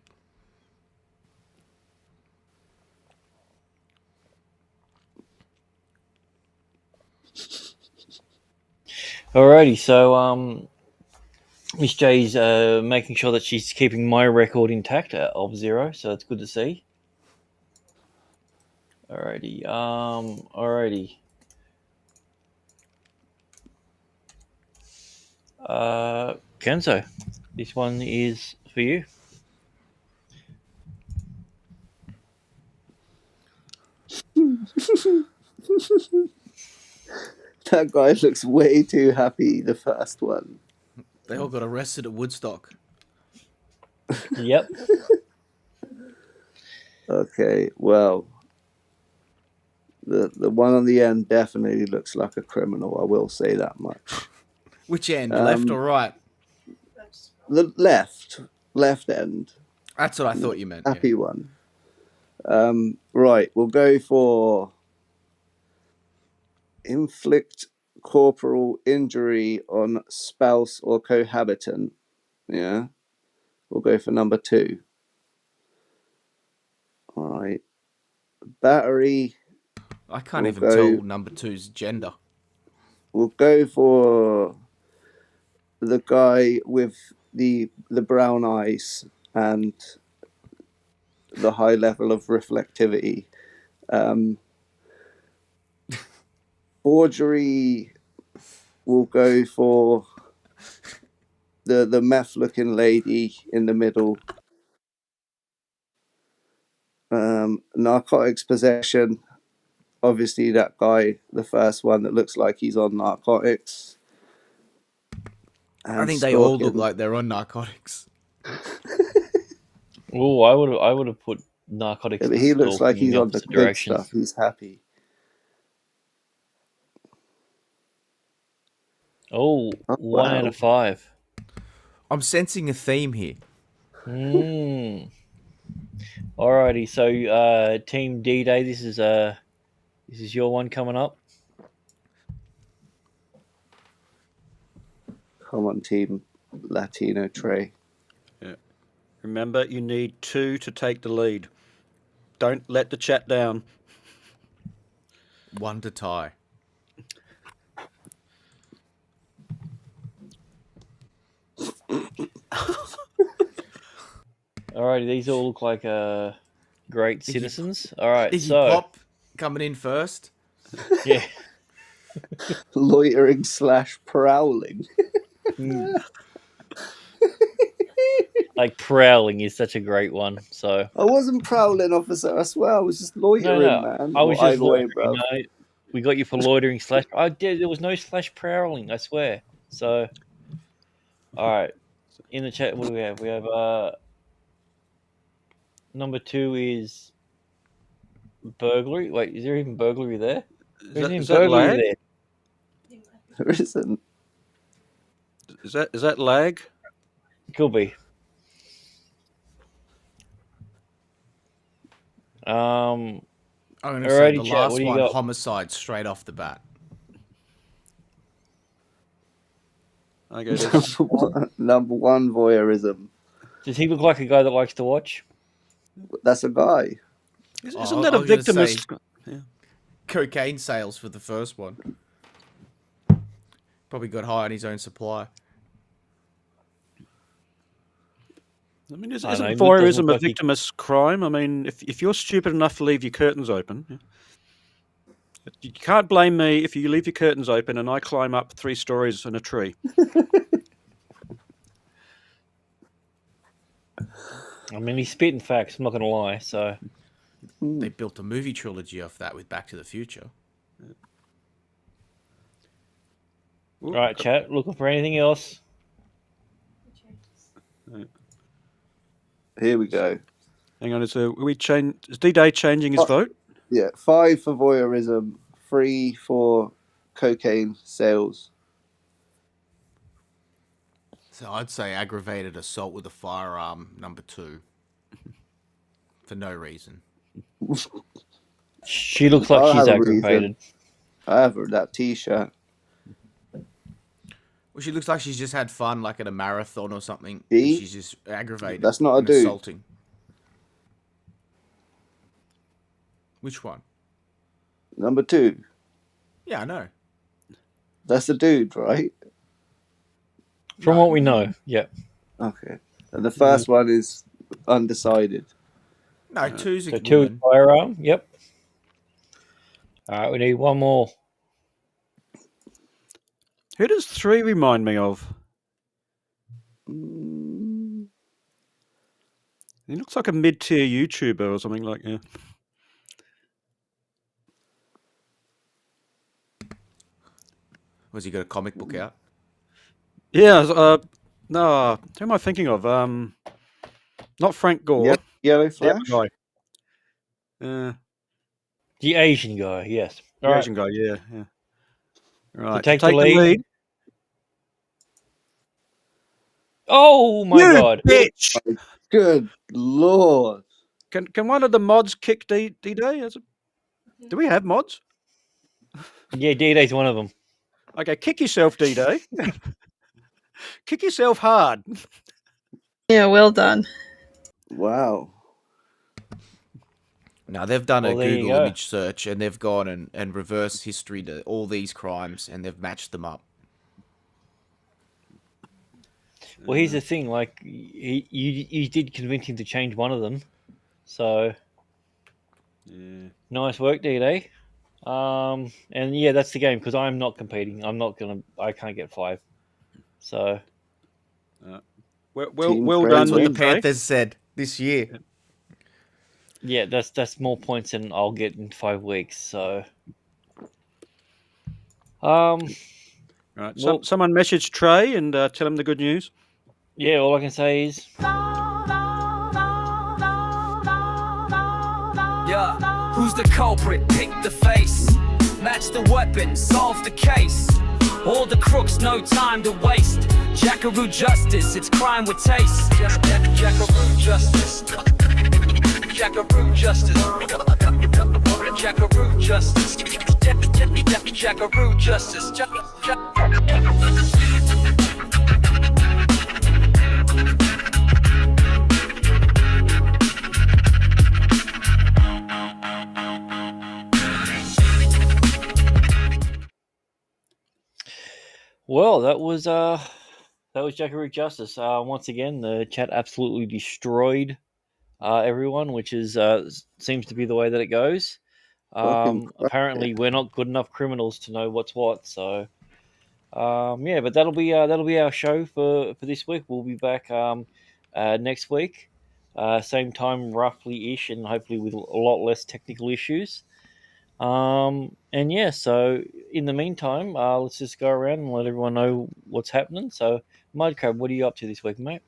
Speaker 8: Alrighty, so Miss J's making sure that she's keeping my record intact of 0, so it's good to see. Alrighty, Kenzo, this one is for you.
Speaker 9: That guy looks way too happy, the first one.
Speaker 10: They all got arrested at Woodstock.
Speaker 8: Yep.
Speaker 9: Okay, well, the one on the end definitely looks like a criminal. I will say that much.
Speaker 10: Which end, left or right?
Speaker 9: The left end.
Speaker 10: That's what I thought you meant.
Speaker 9: Happy one. Right, we'll go for inflict corporal injury on spouse or cohabitant. Yeah, we'll go for number 2. All right, battery.
Speaker 10: I can't even tell number 2's gender.
Speaker 9: We'll go for the guy with the brown eyes and the high level of reflectivity. Forgery will go for the meth looking lady in the middle. Narcotics possession, obviously that guy, the first one that looks like he's on narcotics.
Speaker 10: I think they all look like they're on narcotics.
Speaker 8: Oh, I would have put narcotics.
Speaker 9: Yeah, but he looks like he's on the good
Speaker 8: direction.
Speaker 9: stuff. He's happy.
Speaker 8: Oh, 1 out of 5.
Speaker 10: I'm sensing a theme here.
Speaker 8: Alrighty, so Team D-Day, this is your one coming up.
Speaker 9: Come on, Team Latino Trey.
Speaker 3: Yeah. Remember, you need 2 to take the lead. Don't let the chat down.
Speaker 10: 1 to tie.
Speaker 8: Alrighty, these all look like great citizens. Alright,
Speaker 10: Iggy
Speaker 8: so
Speaker 10: Pop coming in first.
Speaker 8: Yeah.
Speaker 9: Loitering / prowling.
Speaker 8: Like prowling is such a great one. So
Speaker 9: I wasn't prowling, officer. I swear, I was just loitering, man.
Speaker 8: I was just
Speaker 9: Either way,
Speaker 8: loitering.
Speaker 9: bro.
Speaker 8: We got you for loitering / I did. There was no / prowling. I swear. So, all right. In the chat, what do we have? We have number 2 is Burglary? Wait, is there even burglary there? There's even
Speaker 3: Is that
Speaker 8: burglary
Speaker 3: lag?
Speaker 8: there.
Speaker 9: There isn't.
Speaker 3: Is that lag?
Speaker 8: Could be.
Speaker 10: I'm going to say
Speaker 8: Alrighty,
Speaker 10: the
Speaker 8: chat.
Speaker 10: last
Speaker 8: What do you
Speaker 10: one,
Speaker 8: got?
Speaker 10: homicide, straight off the bat.
Speaker 3: Okay, there's
Speaker 9: Number one, voyeurism.
Speaker 8: Does he look like a guy that likes to watch?
Speaker 9: That's a guy.
Speaker 3: Isn't that a victimist? Yeah.
Speaker 10: Cocaine sales for the first one. Probably got high on his own supply.
Speaker 3: I mean, isn't
Speaker 8: I don't know, Nick doesn't
Speaker 3: voyeurism
Speaker 8: look
Speaker 3: a
Speaker 8: like he-
Speaker 3: victimist crime? I mean, if you're stupid enough to leave your curtains open, you can't blame me if you leave your curtains open and I climb up 3 stories in a tree.
Speaker 8: I mean, he's spitting facts. I'm not going to lie. So
Speaker 10: They built a movie trilogy off that with Back to the Future.
Speaker 8: All right, chat. Looking for anything else?
Speaker 9: Here we go.
Speaker 3: Hang on, is D-Day changing his vote?
Speaker 9: Yeah, 5 for voyeurism, 3 for cocaine sales.
Speaker 10: So I'd say aggravated assault with a firearm, number 2. For no reason.
Speaker 8: She looks like
Speaker 9: I
Speaker 8: she's
Speaker 9: have a reason.
Speaker 8: aggravated.
Speaker 9: I have that T-shirt.
Speaker 10: Well, she looks like she's just had fun, like at a marathon or something.
Speaker 9: See?
Speaker 10: And she's just aggravated.
Speaker 9: That's not a
Speaker 10: and
Speaker 9: dude.
Speaker 10: Assaulting. Which one?
Speaker 9: Number 2.
Speaker 10: Yeah, I know.
Speaker 9: That's a dude, right?
Speaker 8: From what we know, yeah.
Speaker 9: Okay. And the first one is undecided.
Speaker 10: No, 2's a
Speaker 8: So 2 is
Speaker 10: woman.
Speaker 8: firearm. Yep. All right, we need one more.
Speaker 3: Who does 3 remind me of? He looks like a mid-tier YouTuber or something like that.
Speaker 10: Was he got a comic book out?
Speaker 3: Yeah, no, who am I thinking of? Not Frank Gore.
Speaker 9: Yellow
Speaker 3: The
Speaker 9: Flash?
Speaker 3: other guy.
Speaker 8: The Asian guy, yes.
Speaker 3: The
Speaker 8: All right.
Speaker 3: Asian guy, yeah. Right,
Speaker 8: To take the lead. Oh my
Speaker 3: You
Speaker 8: god!
Speaker 3: bitch!
Speaker 9: Good lord!
Speaker 3: Can one of the mods kick D-Day? Do we have mods?
Speaker 8: Yeah, D-Day's one of them.
Speaker 3: Okay, kick yourself, D-Day. Kick yourself hard.
Speaker 11: Yeah, well done.
Speaker 9: Wow.
Speaker 10: Now, they've done
Speaker 8: Well,
Speaker 10: a
Speaker 8: there you
Speaker 10: Google
Speaker 8: go.
Speaker 10: image search and they've gone and reversed history to all these crimes and they've matched them up.
Speaker 8: Well, here's the thing: like, you did convince him to change one of them, so nice work, D-Day. And yeah, that's the game because I'm not competing. I can't get 5. So,
Speaker 3: Well
Speaker 9: Team
Speaker 3: done,
Speaker 10: That's what the
Speaker 3: D-Day.
Speaker 10: Panthers said this year.
Speaker 8: yeah, that's more points than I'll get in 5 weeks. So,
Speaker 3: Right,
Speaker 8: well-
Speaker 3: someone message Trey and tell him the good news.
Speaker 8: yeah, all I can say is
Speaker 5: Yeah, who's the culprit? Pick the face. Match the weapon, solve the case. All the crooks, no time to waste. Jackaroo justice, it's crime with taste. Jackaroo justice. Jackaroo justice. Jackaroo justice. Jackaroo justice.
Speaker 8: well, that was Jackaroo Justice. Once again, the chat absolutely destroyed everyone, which is seems to be the way that it goes. Apparently, we're not good enough criminals to know what's what. So, yeah, but that'll be our show for this week. We'll be back next week, same time roughly ish, and hopefully with a lot less technical issues. And yeah, so in the meantime, let's just go around and let everyone know what's happening. So, Mudcrab, what are you up to this week, mate?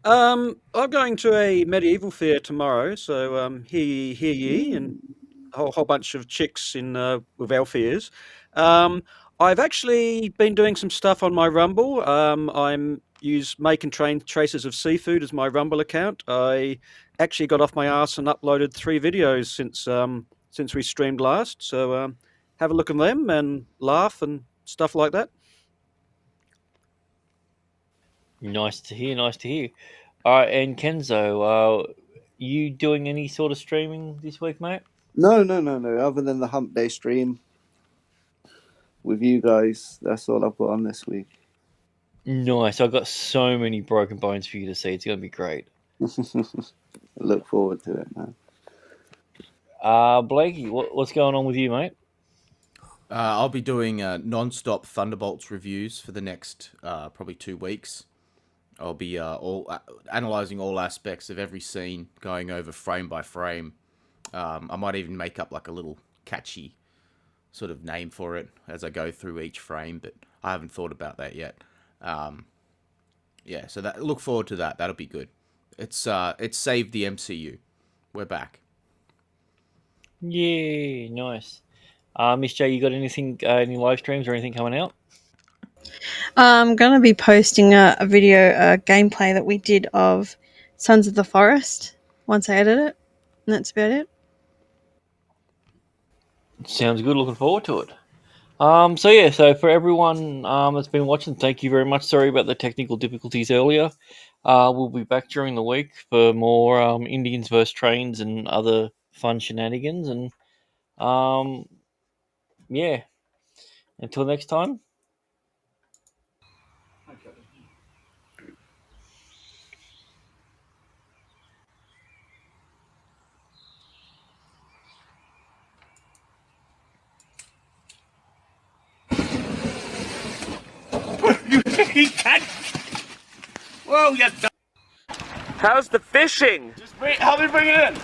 Speaker 3: I'm going to a medieval fair tomorrow, so hear ye, and whole bunch of chicks in with elf ears. I've actually been doing some stuff on my Rumble. I'm use make and train traces of seafood as my Rumble account. I actually got off my ass and uploaded 3 videos since we streamed last. So have a look at them and laugh and stuff like that.
Speaker 8: Nice to hear. Nice to hear. All right, and Kenzo, you doing any sort of streaming this week, mate?
Speaker 9: No. Other than the Hump Day stream with you guys, that's all I've got on this week.
Speaker 8: Nice. I've got so many broken bones for you to see. It's going to be great.
Speaker 9: Look forward to it, man.
Speaker 8: Blakey, what's going on with you, mate?
Speaker 10: I'll be doing non-stop Thunderbolts reviews for the next probably 2 weeks. I'll be analysing all aspects of every scene, going over frame by frame. I might even make up like a little catchy sort of name for it as I go through each frame, but I haven't thought about that yet. Yeah, so look forward to that. That'll be good. It's saved the MCU. We're back.
Speaker 8: Yeah, nice. Miss J, you got anything, any live streams or anything coming out?
Speaker 11: I'm going to be posting a video, a gameplay that we did of Sons of the Forest once I edit it. And that's about it.
Speaker 8: Sounds good. Looking forward to it. So for everyone that's been watching, thank you very much. Sorry about the technical difficulties earlier. We'll be back during the week for more Indians versus trains and other fun shenanigans. And yeah, until next time.
Speaker 7: He can't. Whoa, you. How's the fishing? Just help me bring it in.